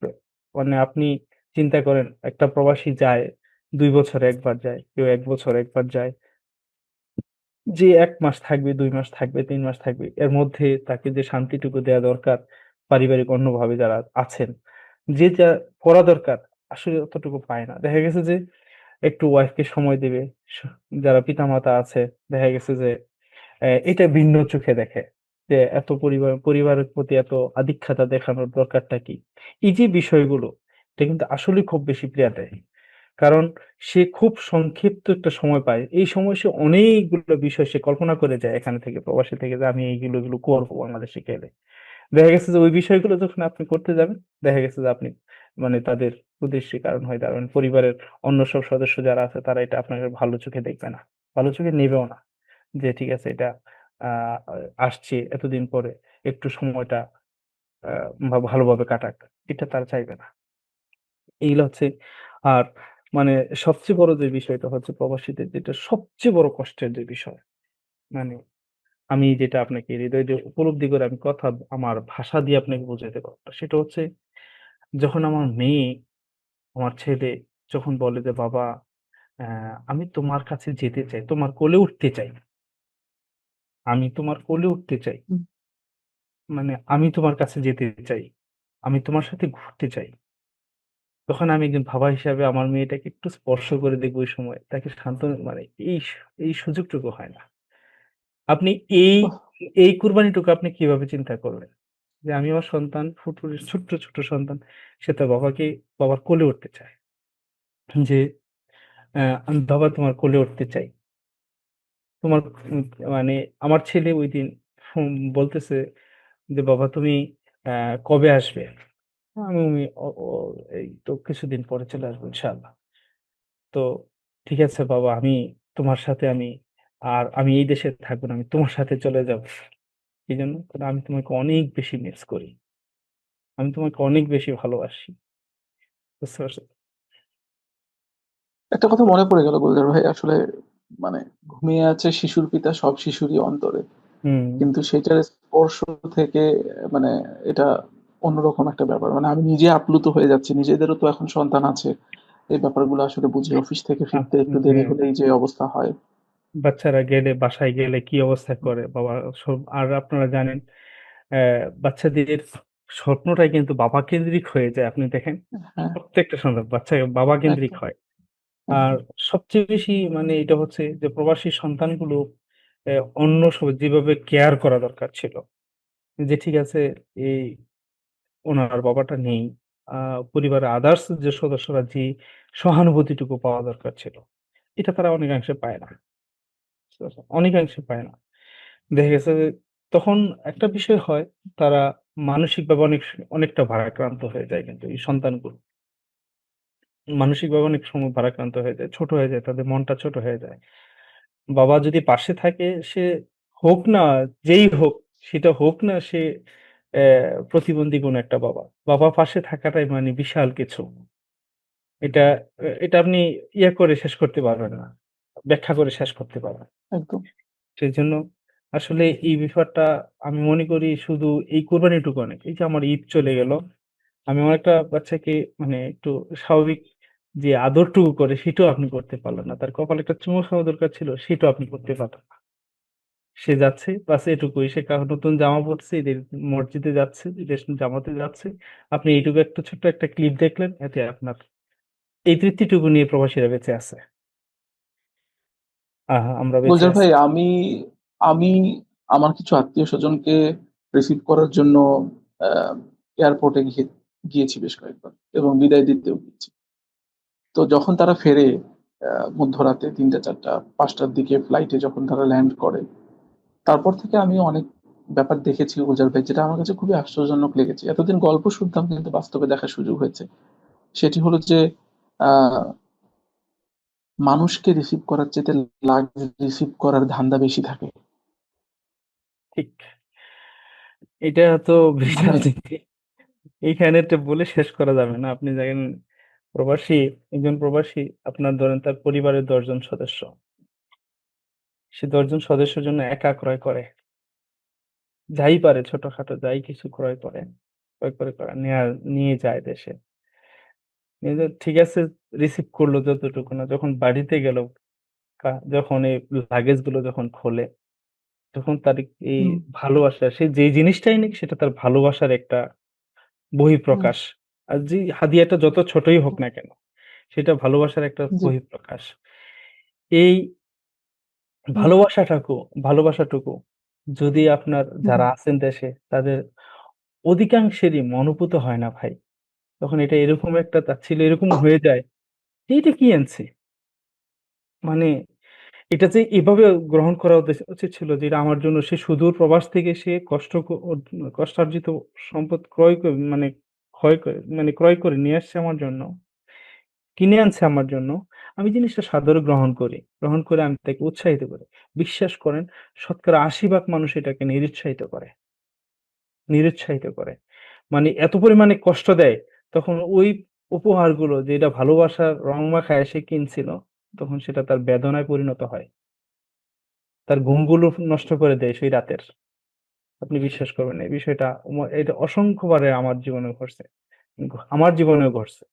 তো মানে আপনি চিন্তা করেন একটা প্রবাসী যায় ২ বছরে ১ বার যায়, কেউ ১ বছরে ১ বার যায়। যে ১ মাস থাকবে, ২ মাস থাকবে, ৩ মাস থাকবে। এর মধ্যে তাকে যে শান্তিটুকু দেয়া দরকার, পারিবারিক অন্যভাবে যারা আছেন, যে যা করা দরকার আসলে অতটুকু পায় না। দেখা গেছে যে একটু ওয়াইফকে সময় দেবে। স যারা পিতামাতা আছে দেখা গেছে যে এটা ভিন্ন চোখে দেখে। যে এত পরিবারের প্রতি এত আধিক্যতা দেখানোর দরকারটা কি? এই যে বিষয়গুলো, এটা কিন্তু আসলেই খুব বেশি পীড়া দেয়। কারণ সে খুব সংক্ষিপ্ত একটা সময় পায়। এই সময় সে অনেকগুলো বিষয় সে কল্পনা করে যায় এখানে থেকে প্রবাসী থেকে যে আমি এগুলো করব বাংলাদেশে গেলে। দেখা গেছে যে ওই বিষয়গুলো যখন আপনি করতে যাবেন, দেখা গেছে যে আপনি মানে তাদের কুদৃষ্টির কারণ হয়ে দাঁড়াবেন। পরিবারের অন্য সব সদস্য যারা আছে তারা এটা আপনাকে ভালো চোখে দেখবে না। ভালো চোখে নেবেও না। যে ঠিক আছে এটা আ আসছে এতদিন পরে একটু সময়টা আ ভালোভাবে কাটাক। এটা তারা চাইবে না। এইগুলা হচ্ছে আর মানে সবচেয়ে বড় যে বিষয়টা হচ্ছে প্রবাসীদের যেটা সবচেয়ে বড় কষ্টের যে বিষয়, মানে আমি যেটা আপনাকে হৃদয় দিয়ে উপলব্ধি করে আমি আমার ভাষা দিয়ে আপনাকে বোঝাতে পারব না। সেটা হচ্ছে যখন আমার মেয়ে, আমার ছেলে যখন বলে যে, "বাবা আমি তোমার কাছে যেতে চাই, তোমার কোলে উঠতে চাই। আমি তোমার কোলে উঠতে চাই। হুম। মানে আমি তোমার কাছে যেতে চাই। আমি তোমার সাথে ঘুরতে চাই।" তখন আমি একজন বাবা হিসাবে আমার মেয়েটাকে একটু স্পর্শ করে দেখব ওই সময়। তাকে মানে এই সুযোগটুকু হয় না। আপনি এই বাহ! এই কুরবানিটুকু আপনি কিভাবে চিন্তা করবেন? যে আমি আমার সন্তান ফুটফুটে ছোট্ট সন্তান। সে তার বাবার কোলে উঠতে চায়। যে আমি বাবা তোমার কোলে উঠতে চাই। তোমার উম মানে আমার ছেলে ঐদিন বলতেছে যে, "বাবা তুমি অ্যা কবে আসবে?" আমি ও ও এই তো কিছুদিন পরে চলে আসবো ইনশাআল্লাহ। তো ঠিক আছে বাবা তোমার সাথে আমি এই দেশে থাকবো না। আমি তোমার সাথে চলে যাবো। এজন্য কারণ আমি তোমাকে অনেক বেশি মিস করি। আমি তোমাকে অনেক বেশি ভালোবাসি। বুঝতে পারছেন? একটা কথা মনে পড়ে গেল গুলজার ভাই, আসলে মানে ঘুমিয়ে আছে শিশুর পিতা সব শিশুরই অন্তরে। হুম, কিন্তু সেটার স্পর্শ থেকে মানে এটা অন্যরকম একটা ব্যাপার। মানে আমি নিজে আপ্লুত হয়ে যাচ্ছি। নিজেদেরও তো এখন সন্তান আছে। এই ব্যাপারগুলো আসলে বুঝি। অফিস থেকে ফিরতে একটু দেরি হ্যাঁ, হলেই যে অবস্থা হয়। বাচ্চারা গেলে বাসায় গেলে কি অবস্থা করে বাবা আর আপনারা জানেন অ্যা বাচ্চাদের স্বপ্নটাই কিন্তু বাবা কেন্দ্রিক হয়ে যায়। আপনি দেখেন হ্যাঁ, প্রত্যেকটা সন্তান বাচ্চা বাবা কেন্দ্রিক একদম, হয়। আর একদম। সবচেয়ে বেশি মানে এটা হচ্ছে যে প্রবাসী সন্তানগুলো অন্য যেভাবে কেয়ার করা দরকার ছিল। যে ঠিক আছে এই উনার বাবাটা নেই। আ পরিবারের আদার্স যে সদস্যরা যে সহানুভূতিটুকু পাওয়া দরকার ছিল, এটা তারা অনেকাংশে পায় না। বুঝতে পারছেন? অনেকাংশে পায় না। দেখা গেছে যে তখন একটা বিষয় হয় তারা মানসিকভাবে অনেকটা ভারাক্রান্ত হয়ে যায় কিন্তু এই সন্তানগুলো। মানসিকভাবে অনেক সময় ভারাক্রান্ত হয়ে যায়। ছোট হয়ে যায়। তাদের মনটা ছোট হয়ে যায়। বাবা যদি পাশে থাকে সে হোক না যেই হোক, সেটা হোক না সে প্রতিবন্ধী কোনো একটা বাবা। বাবা পাশে থাকাটাই মানে বিশাল কিছু। এটা এটা আপনি করে শেষ করতে পারবেন না। ব্যাখ্যা করে শেষ করতে পারবেন না। একদম। সেজন্য আসলে এই ব্যাপারটা আমি মনে করি শুধু এই কোরবানিটুকু অনেক। এই যে আমার ঈদ চলে গেল। আমি আমার একটা বাচ্চাকে মানে একটু স্বাভাবিক যে আদরটুকু করে সেটাও আপনি করতে পারলেন না। তার কপালে একটা চুমু খাওয়া দরকার ছিল সেটাও আপনি করতে পারলেন না। সে যাচ্ছে বাস এটুকুই। সে নতুন জামা পড়ছে, ঈদের মসজিদে যাচ্ছে, ঈদের জামাতে যাচ্ছে। আপনি এইটুকু একটা ছোট্ট একটা ক্লিপ দেখলেন, এতে আপনার এই তৃপ্তিটুকু নিয়ে প্রবাসীরা বেঁচে আছে। আমরা বেঁচে গুলজার আছি। ভাই, আমি আমি আমার কিছু আত্মীয়স্বজনকে রিসিভ করার জন্য আ এয়ারপোর্টে গিয়েছি বেশ কয়েকবার এবং বিদায় দিতেও গিয়েছি। তো যখন তারা ফেরে আ মধ্যরাতে ৩টা, ৪টা, ৫টার দিকে ফ্লাইটে যখন তারা ল্যান্ড করে, তারপর থেকে আমি অনেক ব্যাপার দেখেছি গুলজার ভাই, যেটা আমার কাছে খুবই আশ্চর্যজনক লেগেছে। এতদিন গল্প শুনতাম কিন্তু বাস্তবে দেখার সুযোগ হয়েছে। সেটি হলো যে আ মানুষকে রিসিভ করার চাইতে লাগেজ রিসিভ করার ধান্দা বেশি থাকে। ঠিক। এটা তো বিশাল মানে জিনিস। এইখানে তো বলে শেষ করা যাবে না। আপনি দেখেন প্রবাসী, একজন প্রবাসী আপনার ধরেন তার পরিবারের ১০ জন সদস্য। সে ১০ জন সদস্যের জন্য একা ক্রয় করে। যাই পারে ছোটখাটো যাই কিছু ক্রয় করে, ক্রয় করে নিয়ে যায় দেশে। নিয়ে ঠিক আছে রিসিভ করলো যতটুকু না। যখন বাড়িতে গেল যখন এই লাগেজ গুলো যখন খোলে, তখন তার এই হুম, ভালোবাসা, সে যে জিনিসটাই নিক সেটা তার ভালোবাসার একটা হুম, বহিঃপ্রকাশ। আর যে হাদিয়াটা যত ছোটই হোক হুম, না কেন, সেটা ভালোবাসার একটা জি, বহিঃপ্রকাশ। এই হুম, ভালোবাসাটাকু ভালোবাসাটুকু যদি আপনার হুম। যারা আছেন দেশে তাদের অধিকাংশেরই মনোপুত হয় না ভাই। তখন এটা এরকম একটা তাচ্ছিল্য এরকম হয়ে যায়, এইটা কি আনছি? মানে এটা যে এভাবে গ্রহণ করা উচিত ছিল যে এটা আমার জন্য সে সুদূর প্রবাস থেকে সে কষ্টার্জিত সম্পদ ক্রয় মানে ক্রয় করে নিয়ে আসছে আমার জন্য। কিনে আনছে আমার জন্য। আমি জিনিসটা সাদরে গ্রহণ করি। গ্রহণ করে আমি তাকে উৎসাহিত করি। বিশ্বাস করেন শতকরা ৮০ ভাগ মানুষ এটাকে নিরুৎসাহিত করে। নিরুৎসাহিত করে। মানে এত পরিমাণে কষ্ট দেয়, তখন ওই উপহারগুলো যেটা ভালোবাসার রং মাখায় সে কিনছিল, তখন সেটা তার বেদনায় পরিণত হয়। তার ঘুমগুলো নষ্ট করে দেয় সেই রাতের। আপনি বিশ্বাস করবেন না। এই বিষয়টা এটা অসংখ্যবারে আমার জীবনে ঘটছে। আমার জীবনেও ঘটছে।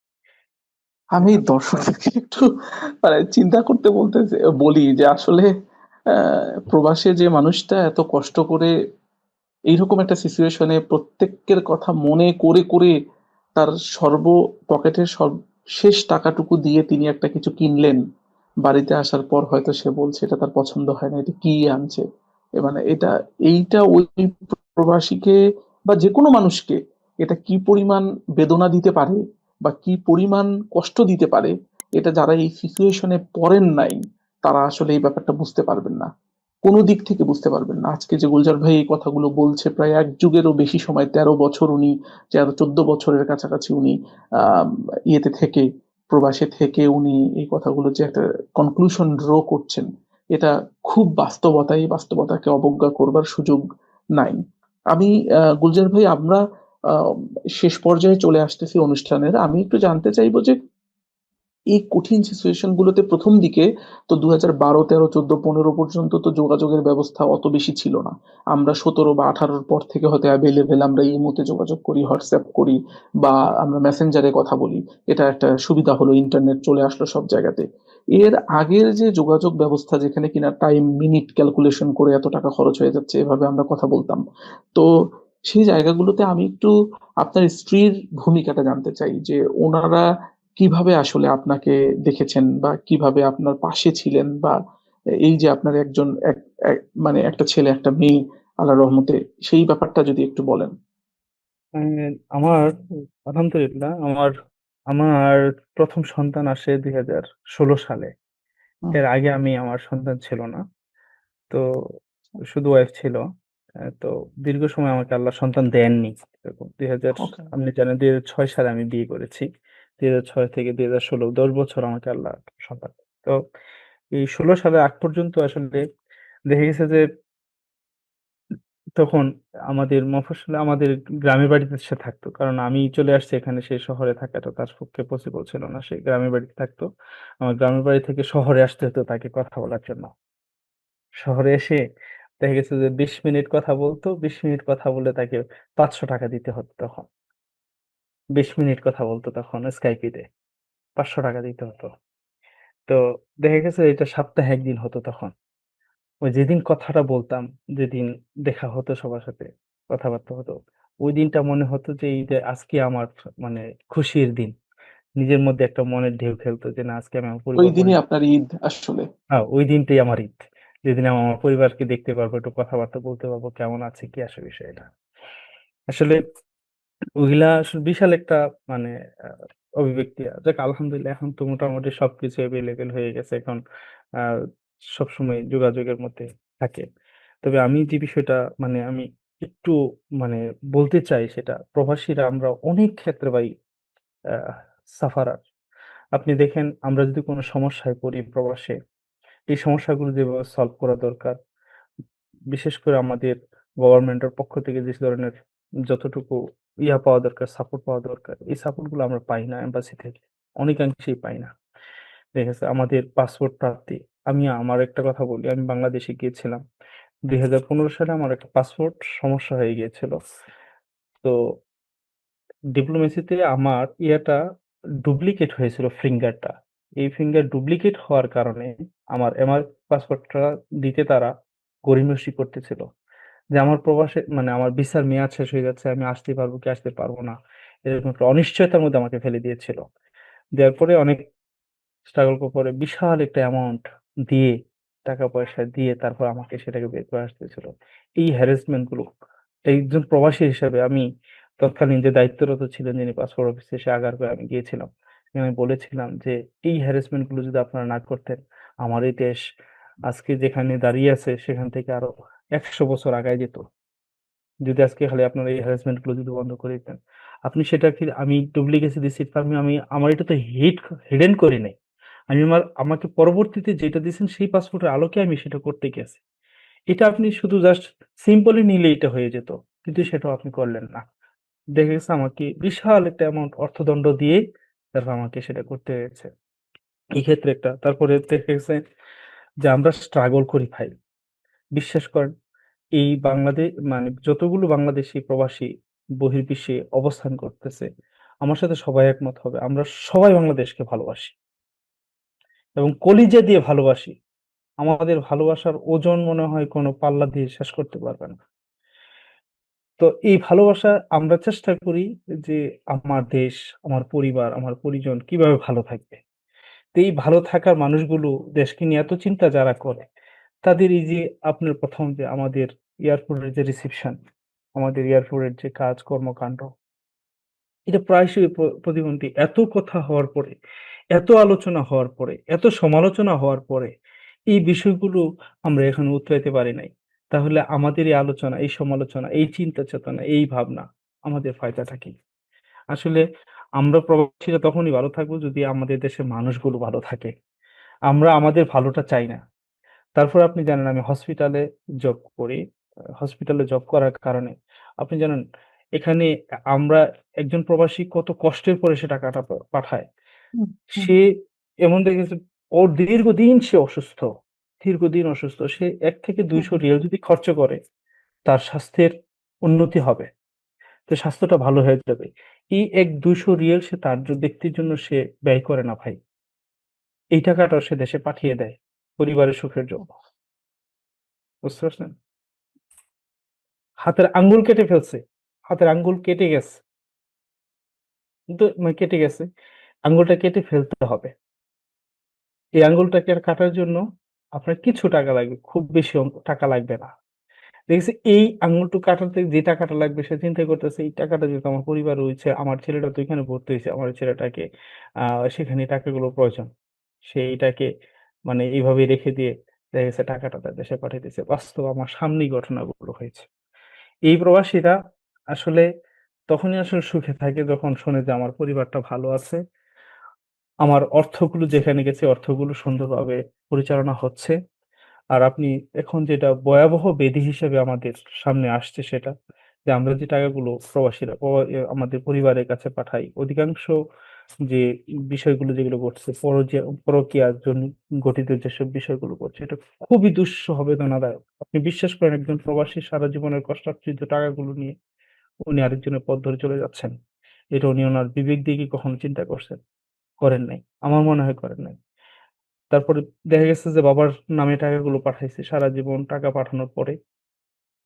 আমি দর্শকদেরকে একটু মানে চিন্তা করতে বলি যে আসলে প্রবাসে যে মানুষটা এত কষ্ট করে এইরকম একটা সিচুয়েশনে প্রত্যেকের কথা মনে করে করে তার পকেটের শেষ টাকাটুকু দিয়ে তিনি একটা কিছু কিনলেন, বাড়িতে আসার পর হয়তো সে বলছে এটা তার পছন্দ হয় না, এটা কি আনছে, মানে এইটা ওই প্রবাসীকে বা যে কোনো মানুষকে এটা কি পরিমাণ বেদনা দিতে পারে বা কি পরিমাণ কষ্ট দিতে পারে, এটা যারা এই সিচুয়েশনে পড়েন নাই তারা আসলে এই ব্যাপারটা বুঝতে পারবেন না, কোনো দিক থেকে বুঝতে পারবেন না। আজকে যে গুলজার ভাই এই কথাগুলো বলছে, প্রায় এক যুগেরও বেশি সময়, 13 বছর উনি, 13-14 বছরের কাছাকাছি উনি আহ ইয়েতে থেকে, প্রবাসে থেকে উনি এই কথাগুলো যে একটা কনক্লুশন ড্র করছেন, এটা খুব বাস্তবতা। এই বাস্তবতাকে অবজ্ঞা করবার সুযোগ নাই। আমি গুলজার ভাই, আমরা আহ শেষ পর্যায়ে চলে আসতেছি অনুষ্ঠানের। আমি একটু জানতে চাইবো যে এই কঠিন সিচুয়েশন গুলোতে প্রথম দিকে তো 2012, 13, 14, 15 পর্যন্ত তো যোগাযোগের ব্যবস্থা অত বেশি ছিল না। আমরা 17 বা 18-র পর থেকে হয়তো অ্যাভেলেবেল, আমরা ইমোতে যোগাযোগ করি, হোয়াটসঅ্যাপ করি, বা আমরা মেসেঞ্জারে কথা বলি। এটা একটা সুবিধা হলো, ইন্টারনেট চলে আসলো সব জায়গাতে। এর আগের যে যোগাযোগ ব্যবস্থা, যেখানে কিনা টাইম মিনিট ক্যালকুলেশন করে এত টাকা খরচ হয়ে যাচ্ছে, এভাবে আমরা কথা বলতাম। তো সেই জায়গাগুলোতে আমি একটু আপনার স্ত্রীর ভূমিকাটা জানতে চাই, যে ওনারা কিভাবে আসলে আপনাকে দেখেছেন বা কিভাবে আপনার পাশে ছিলেন, বা এই যে আপনার একজন মানে একটা ছেলে একটা মেয়ে, আল্লাহর রহমতে, সেই ব্যাপারটা যদি একটু বলেন। আমার আলহামদুলিল্লাহ আমার ১ম সন্তান আসে ২০১৬ সালে। হুম, এর আগে আমার সন্তান ছিল না। তো শুধু ওয়াইফ ছিল। তো দীর্ঘ সময় আমাকে আল্লাহ সন্তান দেননি। এরকম ২০০০ ওকে। আপনি জানেন ২০০৬ সালে আমি বিয়ে করেছি। ২০০৬ থেকে ২০১৬ ১০ বছর আমাকে আল্লাহ সন্তান দেন। তো এই ১৬ সালের আগ পর্যন্ত আসলে দেখা গেছে যে তখন আমাদের গ্রামের বাড়িতে সে থাকতো। কারণ আমি চলে আসছি এখানে, সে শহরে থাকাটা তার পক্ষে পসিবল ছিল না। সে গ্রামের বাড়িতে থাকতো। আমার গ্রামের বাড়ি থেকে শহরে আসতে হতো তাকে কথা বলার জন্য। শহরে এসে দেখা গেছে যে ২০ মিনিট কথা বলতো। ২০ মিনিট কথা বললে তাকে ৳৫০০ দিতে হতো তখন। ২০ মিনিট কথা বলতো তখন Skype তে। ৳৫০০ দিতে হতো। তো দেখা গেছে এটা সপ্তাহে ১ দিন হতো তখন। ওই যেদিন কথাটা বলতাম, যেদিন দেখা হতো সবার সাথে, কথাবার্তা হতো, ওই দিনটা মনে হতো যে এই যে আজকে আমার মানে খুশির দিন। নিজের মধ্যে একটা মনের ঢেউ খেলতো যে না আজকে আমি আমার ওই পরিবার দিনই আপনার ঈদ আসলে। ওই দিনটাই আমার ঈদ। যেদিন আমি আমার পরিবারকে দেখতে পারবো, একটু কথাবার্তা বলতে পারবো, কেমন আছে, কি আসে বিষয়টা। আসলে ওইগুলা আসলে বিশাল একটা মানে আ অভিব্যক্তি। যাক আলহামদুলিল্লাহ এখন তো মোটামুটি সবকিছু এভেইলেবল হয়ে গেছে। এখন আ সবসময় যোগাযোগের মধ্যে থাকে। তবে আমি যে বিষয়টা আমি একটু মানে বলতে চাই সেটা প্রবাসীরা আমরা অনেক ক্ষেত্রে ভাই আ সাফারার। আপনি দেখেন আমরা যদি কোন সমস্যায় পড়ি প্রবাসে, এই সমস্যাগুলো যেভাবে সলভ করা দরকার, বিশেষ করে আমাদের গভর্নমেন্টের পক্ষ থেকে যে ধরনের যতটুকু পাওয়া দরকার, সাপোর্ট পাওয়া দরকার, এই সাপোর্ট গুলো আমরা পাই না এম্বাসি থেকে। অনেকাংশেই পাই না। দেখা গেছে আমাদের পাসপোর্ট প্রাপ্তি, আমি আমার একটা কথা বলি, আমি বাংলাদেশে গিয়েছিলাম। ২০১৫ সালে আমার একটা পাসপোর্ট সমস্যা হয়ে গিয়েছিল। তো ডিপ্লোমেসিতে আমার ডুপ্লিকেট হয়েছিল ফিঙ্গারটা। এই ফিঙ্গার ডুপ্লিকেট হওয়ার কারণে আমার পাসপোর্টটা দিতে তারা গড়িমসি করতেছিল। যে আমার প্রবাসে মানে আমার ভিসার মেয়াদ শেষ হয়ে যাচ্ছে, আমি আসতে পারবো কি আসতে পারবো না। এরকম একটা অনিশ্চয়তার মধ্যে আমাকে ফেলে দিয়েছিল। দেওয়ার পরে অনেক স্ট্রাগল করে বিশাল একটা অ্যামাউন্ট দিয়ে, টাকা-পয়সা দিয়ে তারপর আমাকে সেটাকে বের করে আসতে হয়েছিল। এই হ্যারাসমেন্ট গুলো একজন প্রবাসী হিসেবে আমি তৎকালীন যে দায়িত্বরত ছিলেন যিনি পাসপোর্ট অফিসে সে আগারগাঁওয়ে আমি গিয়েছিলাম। আমি বলেছিলাম যে, "এই হ্যারাসমেন্ট গুলো যদি আপনারা না করতেন, আমার এই দেশ আজকে যেখানে দাঁড়িয়ে আছে সেখান থেকে আরো ১০০ বছর আগায় যেত। যদি আজকে খালি আপনারা এই হ্যারাসমেন্ট গুলো যদি বন্ধ করে দিতেন।" আপনি সেটা কি আমি ডুপ্লিকেসি দিছি আমি আমার এটা তো হিডেন করি নাই। আমাকে পরবর্তীতে যেটা দিছেন সেই পাসপোর্টের আলোকে আমি সেটা করতে গেছি। এটা আপনি শুধু জাস্ট সিম্পলি নিলে এটা হয়ে যেত। কিন্তু সেটাও আপনি করলেন না। দেখা গেছে আমাকে বিশাল একটা অ্যামাউন্ট অর্থদণ্ড দিয়ে তারপর আমাকে সেটা করতে হয়েছে। এই ক্ষেত্রে একটা। তারপরে দেখা গেছে যে আমরা স্ট্রাগল করি ভাই। বিশ্বাস করেন এই মানে যতগুলো বাংলাদেশী প্রবাসী বহির্বিশ্বে অবস্থান করতেছে, আমার সাথে সবাই একমত হবে। আমরা সবাই বাংলাদেশকে ভালোবাসি এবং কলিজা দিয়ে ভালোবাসি। আমাদের ভালোবাসার ওজন মনে হয় কোনো পাল্লা দিয়ে শেষ করতে পারবে না। তো এই ভালোবাসা আমরা চেষ্টা করি যে আমার দেশ, আমার পরিবার, আমার পরিজন কিভাবে ভালো থাকবে। তো এই ভালো থাকার মানুষগুলো দেশকে নিয়ে এত চিন্তা যারা করে, তাদের এই যে আপনার ১ম যে আমাদের এয়ারপোর্টের যে রিসিপশন, আমাদের এয়ারপোর্টের যে কাজ কর্মকাণ্ড, এটা প্রায়শই প্রতিবন্ধী। এত কথা হওয়ার পরে, এত আলোচনা হওয়ার পরে, এত সমালোচনা হওয়ার পরে, এই বিষয়গুলো আমরা এখনো উতরাইতে পারি নাই। তাহলে আমাদের এই আলোচনা, এই সমালোচনা, এই চিন্তা চেতনা, এই ভাবনা আমাদের ফায়দাটা কি? আসলে আমরা প্রবাসীরা তখনই ভালো থাকবো যদি আমাদের দেশের মানুষগুলো ভালো থাকে। আমরা আমাদের ভালোটা চাই না। তারপর আপনি জানেন আমি হসপিটালে জব করি। হসপিটালে জব করার কারণে আপনি জানেন এখানে আমরা একজন প্রবাসী কত কষ্টের পরে সে টাকাটা পাঠায়। হুম, হুম, সে এমন দেখেছে ওর দীর্ঘদিন সে অসুস্থ। দীর্ঘদিন অসুস্থ। সে হুম, ৳১ থেকে ৳২০০ যদি খরচ করে তার স্বাস্থ্যের উন্নতি হবে। তো স্বাস্থ্যটা ভালো হয়ে যাবে। এই ৳১-৳২০০ সে তার ব্যক্তির জন্য সে ব্যয় করে না ভাই। এই টাকাটাও সে দেশে পাঠিয়ে দেয় পরিবারের সুখের জন্য। বুঝতে পারছেন? হাতের আঙ্গুল কেটে ফেলছে। হাতের আঙ্গুল কেটে গেছে। কিন্তু মানে কেটে গেছে। আঙ্গুলটা কেটে ফেলতে হবে। এই আঙ্গুলটাকে আর কাটার জন্য আপনার কিছু টাকা লাগবে। খুব বেশি টাকা লাগবে না। দেখেছি এই আঙ্গুলটুকু কাটাতে যে টাকাটা লাগবে সে চিন্তা করতেছে এই টাকাটা যেহেতু আমার পরিবার রয়েছে, আমার ছেলেটা তো এখানে ভর্তি হইছে। আমার ছেলেটাকে আ সেখানে টাকাগুলো প্রয়োজন। সে এটাকে মানে এভাবে রেখে দিয়ে দেখা গেছে টাকাটা তার দেশে পাঠিয়ে দিছে। বাস্তব আমার সামনেই ঘটনাগুলো হয়েছে। এই প্রবাসীরা আসলে তখনই আসলে সুখে থাকে যখন শোনে যে আমার পরিবারটা ভালো আছে। আমার অর্থগুলো যেখানে গেছে অর্থগুলো সুন্দরভাবে পরিচালনা হচ্ছে। আর আপনি এখন যেটা ভয়াবহ ব্যাধি হিসেবে আমাদের সামনে আসছে সেটা যে আমরা যে টাকাগুলো প্রবাসীরা আমাদের পরিবারের কাছে পাঠাই, অধিকাংশ যে বিষয়গুলো যেগুলো ঘটছে পরকীয়ার জন্য গঠিত যেসব বিষয়গুলো ঘটছে এটা খুবই দুঃসহ বেদনাদায়ক। আপনি বিশ্বাস করেন একজন প্রবাসী সারা জীবনের কষ্টার্জিত টাকাগুলো নিয়ে উনি আরেকজনের পথ ধরে চলে যাচ্ছেন। এটা উনি উনার বিবেক দিয়ে কি কখনো চিন্তা করছেন? করেন নাই। আমার মনে হয় করেন নাই। তারপরে দেখা গেছে যে বাবার নামে টাকাগুলো পাঠাইছে। সারা জীবন টাকা পাঠানোর পরে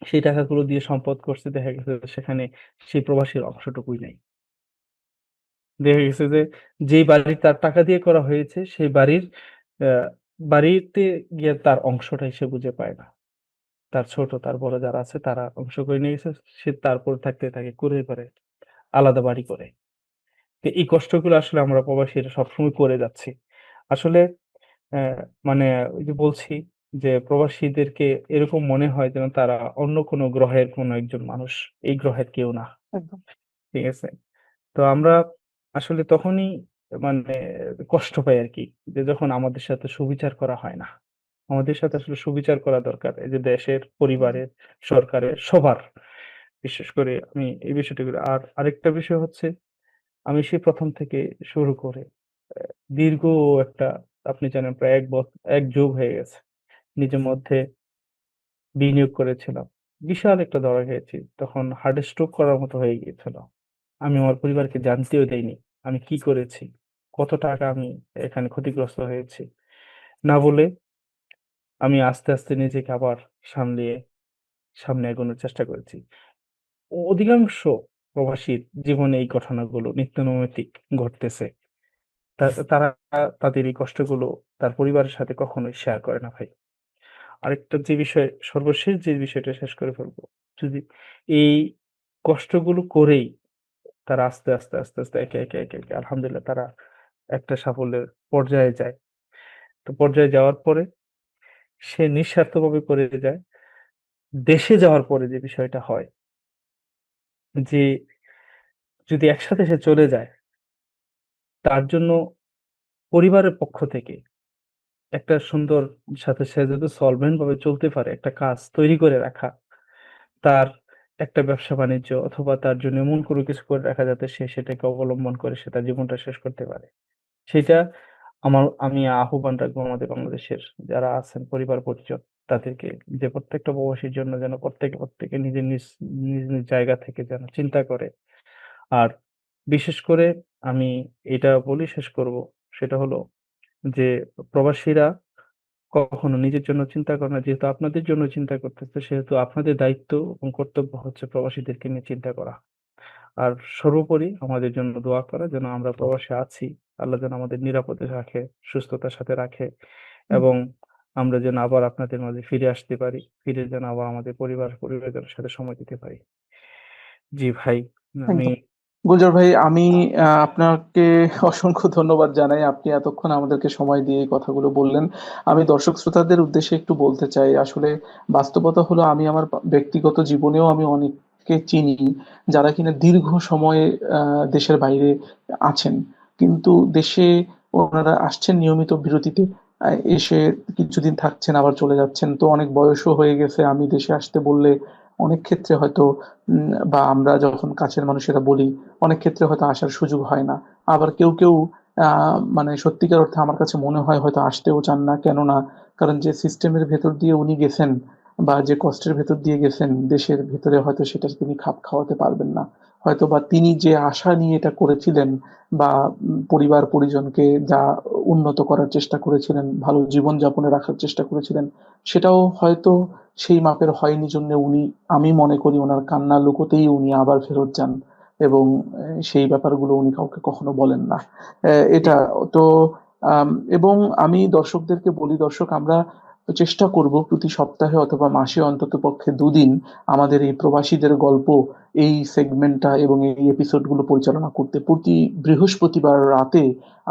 সেই টাকাগুলো দিয়ে সম্পদ করছে। দেখা গেছে যে সেখানে সেই প্রবাসীর অংশটুকুই নাই। দেখা গেছে যে যেই বাড়ি তার টাকা দিয়ে করা হয়েছে সেই আ বাড়িতে গিয়ে তার অংশটাই সে বুঝে পায় না। তার ছোট, তার বড় যারা আছে তারা অংশ করে নিয়ে গেছে। সে তারপরে থাকতে থাকে কুড়িয়ে পারে, আলাদা বাড়ি করে। তো এই কষ্টগুলো আসলে আমরা প্রবাসীরা সবসময় করে যাচ্ছি। আসলে অ্যা মানে ওই যে বলছি যে প্রবাসীদেরকে এরকম মনে হয় যেন তারা অন্য কোনো গ্রহের কোনো একজন মানুষ। এই গ্রহের কেউ না। একদম। ঠিক আছে? তো আমরা আসলে তখনই মানে কষ্ট পাই আরকি। যে যখন আমাদের সাথে সুবিচার করা হয় না। আমাদের সাথে আসলে সুবিচার করা দরকার। এই যে দেশের, হুম, পরিবারের, সরকারের সবার। বিশেষ করে আমি এই বিষয়টা করি। আর আরেকটা বিষয় হচ্ছে আমি সেই ১ম থেকে শুরু করে অ্যা দীর্ঘ একটা আপনি জানেন প্রায় ১ যুগ হয়ে গেছে। নিজের মধ্যে বিনিয়োগ করেছিলাম। বিশাল একটা ধরা খেয়েছি। তখন হার্ট স্ট্রোক করার মতো হয়ে গিয়েছিল। আমি আমার পরিবারকে জানতেও দেইনি আমি কি করেছি। কত টাকা আমি এখানে ক্ষতিগ্রস্ত হয়েছি, না বলে আমি আস্তে, আস্তে নিজেকে আবার সামলিয়ে সামনে এগোনোর চেষ্টা করেছি। অধিকাংশ প্রবাসীর জীবনে এই ঘটনাগুলো নিত্যনৈমিত্তিক ঘটতেছে। তারা তাদের এই কষ্টগুলো তার পরিবারের সাথে কখনোই শেয়ার করে না ভাই। আরেকটা যে বিষয়, সর্বশেষ যে বিষয়টা শেষ করে ফেলবো। যদি এই কষ্টগুলো করেই তারা আস্তে, আস্তে, আস্তে, আস্তে একে, একে আলহামদুলিল্লাহ তারা একটা সাফল্যের পর্যায়ে যায়। তো পর্যায়ে যাওয়ার পরে সে নিঃস্বার্থভাবে করে যায়। দেশে যাওয়ার পরে যে বিষয়টা হয় যে যদি একসাথে সে চলে যায়, তার জন্য পরিবারের পক্ষ থেকে একটা সুন্দর সাথে সে যদি সলভেন্ট ভাবে চলতে পারে, একটা কাজ তৈরি করে রাখা, তার একটা ব্যবসা-বাণিজ্য অথবা তার জন্য এমন কোনো কিছু করে রাখা যাতে সে সেটাকে অবলম্বন করে সে তার জীবনটা শেষ করতে পারে। সেটা আমি আহ্বান রাখবো আমাদের বাংলাদেশের যারা আছেন পরিবার-পরিজন তাদেরকে, যে প্রত্যেকটা প্রবাসীর জন্য যেন প্রত্যেকে নিজের নিজ জায়গা থেকে যেন চিন্তা করে। আর বিশেষ করে আমি এটা বলেই শেষ করব, সেটা হলো যে প্রবাসীরা কখনো নিজের জন্য চিন্তা করে না। যেহেতু আপনাদের জন্য চিন্তা করতেছে, সেহেতু আপনাদের দায়িত্ব এবং কর্তব্য হচ্ছে প্রবাসীদেরকে নিয়ে চিন্তা করা। আর সর্বোপরি আমাদের জন্য দোয়া করা যেন আমরা প্রবাসে আছি। আল্লাহ যেন আমাদের নিরাপদে রাখে, সুস্থতার সাথে রাখে এবং আমরা যেন আবার আপনাদের মাঝে ফিরে আসতে পারি। ফিরে যেন আবার আমাদের পরিবারজনের সাথে সময় দিতে পারি। জি ভাই, আমি একদম। গুলজার ভাই, আমি আপনাকে অসংখ্য ধন্যবাদ জানাই। আপনি এতক্ষণ আমাদেরকে সময় দিয়ে এই কথাগুলো বললেন। আমি দর্শক শ্রোতাদের উদ্দেশ্যে একটু বলতে চাই, আসলে বাস্তবতা হলো আমি আমার ব্যক্তিগত জীবনেও আমি অনেককে চিনি যারা কিনা দীর্ঘ সময় দেশের বাইরে আছেন। কিন্তু দেশে ওনারা আসছেন নিয়মিত বিরতিতে, এসে কিছুদিন থাকছেন আবার চলে যাচ্ছেন। তো অনেক বয়সও হয়ে গেছে। আমি দেশে আসতে বললে অনেক ক্ষেত্রে হয়তো বা আমরা যখন কাছের মানুষেরা বলি, অনেক ক্ষেত্রে হয়তো আসার সুযোগ হয় না। আবার কেউ মানে সত্যিকার অর্থে আমার কাছে মনে হয় হয়তো আসতেও চান না। কেননা কারণ যে সিস্টেমের ভেতর দিয়ে উনি গেছেন বা যে কষ্টের ভেতর দিয়ে গেছেন, দেশের ভেতরে হয়তো সেটা তিনি খাপ খাওয়াতে পারবেন না। হয়তোবা তিনি যে আশা নিয়ে এটা করেছিলেন বা পরিবার পরিজনকে যা উন্নত করার চেষ্টা করেছিলেন, ভালো জীবনযাপনে রাখার চেষ্টা করেছিলেন, সেটাও হয়তো সেই মাপের হয়নি জন্যে উনি, আমি মনে করি ওনার কান্না লুকোতেই উনি আবার ফেরত যান এবং সেই ব্যাপারগুলো উনি কাউকে কখনো বলেন না। এটা তো আম, এবং আমি দর্শকদেরকে বলি, দর্শক আমরা চেষ্টা করব প্রতি সপ্তাহে অথবা মাসে অন্তত পক্ষে দুদিন আমাদের এই প্রবাসীদের গল্প, এই সেগমেন্টটা এবং এই এপিসোডগুলো পরিচালনা করতে। প্রতি বৃহস্পতিবার রাতে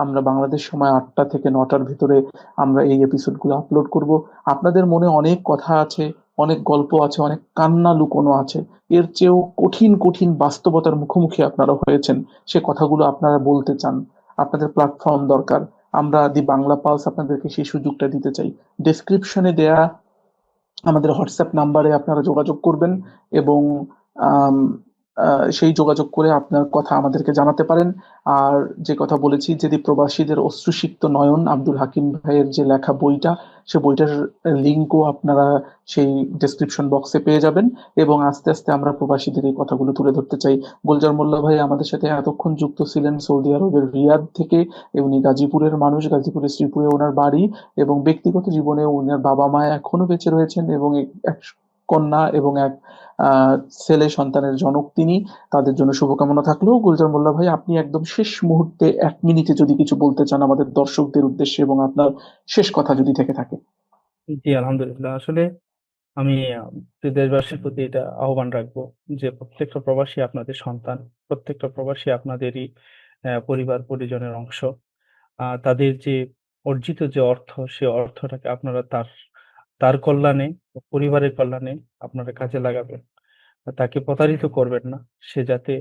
আমরা বাংলাদেশ সময় ৮টা থেকে ৯টার ভিতরে আমরা এই এপিসোডগুলো আপলোড করব। আপনাদের মনে অনেক কথা আছে, অনেক গল্প আছে, অনেক কান্না লুকোনো আছে। এর চেয়েও কঠিন কঠিন বাস্তবতার মুখোমুখি আপনারা হয়েছেন, সে কথাগুলো আপনারা বলতে চান, আপনাদের প্ল্যাটফর্ম দরকার। আমরা দি বাংলা পালস আপনাদেরকে সেই সুযোগটা দিতে চাই। ডেসক্রিপশনে দেয়া আমাদের হোয়াটসঅ্যাপ নাম্বারে আপনারা যোগাযোগ করবেন এবং আম, সেই যোগাযোগ করে আপনার কথা আমাদেরকে জানাতে পারেন। আর যে কথা বলেছি, যদি প্রবাসীদের অশ্রুসিক্ত নয়ন, আব্দুল হাকিম ভাইয়ের যে লেখা বইটা, সে বইটার লিঙ্কও আপনারা সেই ডেসক্রিপশন বক্সে পেয়ে যাবেন। এবং আস্তে আস্তে আমরা প্রবাসীদের এই কথাগুলো তুলে ধরতে চাই। গোলজার মোল্লা ভাই আমাদের সাথে এতক্ষণ যুক্ত ছিলেন সৌদি আরবের রিয়াদ থেকে। উনি গাজীপুরের মানুষ, গাজীপুরের শ্রীপুরে ওনার বাড়ি এবং ব্যক্তিগত জীবনে ওনার বাবা মা এখনো বেঁচে রয়েছেন এবং এক কন্যা এবং এক আহ ছেলে সন্তানের জনক তিনি। তাদের জন্য শুভকামনা থাকলো। গুলজার মোল্লা ভাই, আপনি একদম শেষ মুহূর্তে ১ মিনিটে যদি কিছু বলতে চান আমাদের দর্শকদের উদ্দেশ্যে এবং আপনার শেষ কথা যদি থেকে থাকে। জি আলহামদুলিল্লাহ। আসলে আমি দেশবাসীর প্রতি এটা আহ্বান রাখবো যে প্রত্যেকটা প্রবাসী আপনাদের সন্তান, প্রত্যেকটা প্রবাসী আপনাদেরই পরিবার পরিজনের অংশ। তাদের যে অর্জিত যে অর্থ, সে অর্থটাকে আপনারা তার কল্যাণে, পরিবারের কল্যাণে আপনারা কাজে লাগাবেন। তাকে প্রতারিত করবেন না। সে যাতে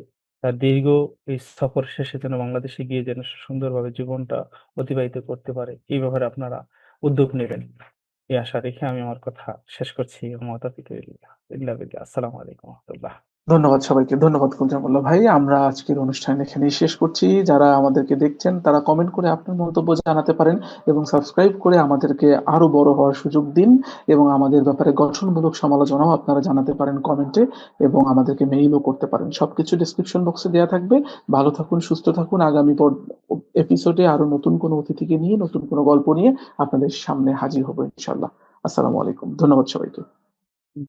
তার দীর্ঘ এই সফর শেষে যেন বাংলাদেশে গিয়ে যেন সুন্দরভাবে জীবনটা অতিবাহিত করতে পারে। এই ব্যাপারে আপনারা উদ্যোগ নেবেন। এই আশা রেখে আমি আমার কথা শেষ করছি। ওমা তাওফিক ইল্লা বিল্লাহ। আসসালামু আলাইকুম ওয়া রাহমাতুল্লাহ। ধন্যবাদ সবাইকে। ধন্যবাদ গুলজার মোল্লা ভাই। আমরা আজকের অনুষ্ঠান এখানেই শেষ করছি। যারা আমাদেরকে দেখছেন তারা কমেন্ট করে আপনার মন্তব্য জানাতে পারেন এবং সাবস্ক্রাইব করে আমাদেরকে আরো বড় হওয়ার সুযোগ দিন এবং আমাদের ব্যাপারে গঠনমূলক সমালোচনাও আপনারা জানাতে পারেন কমেন্টে এবং আমাদেরকে মেইলও করতে পারেন। সবকিছু ডেসক্রিপশন বক্সে দেওয়া থাকবে। ভালো থাকুন, সুস্থ থাকুন। আগামী এপিসোডে আরো নতুন কোনো অতিথিকে নিয়ে, নতুন কোনো গল্প নিয়ে আপনাদের সামনে হাজির হবো ইনশাল্লাহ। আসসালামু আলাইকুম, ধন্যবাদ সবাইকে।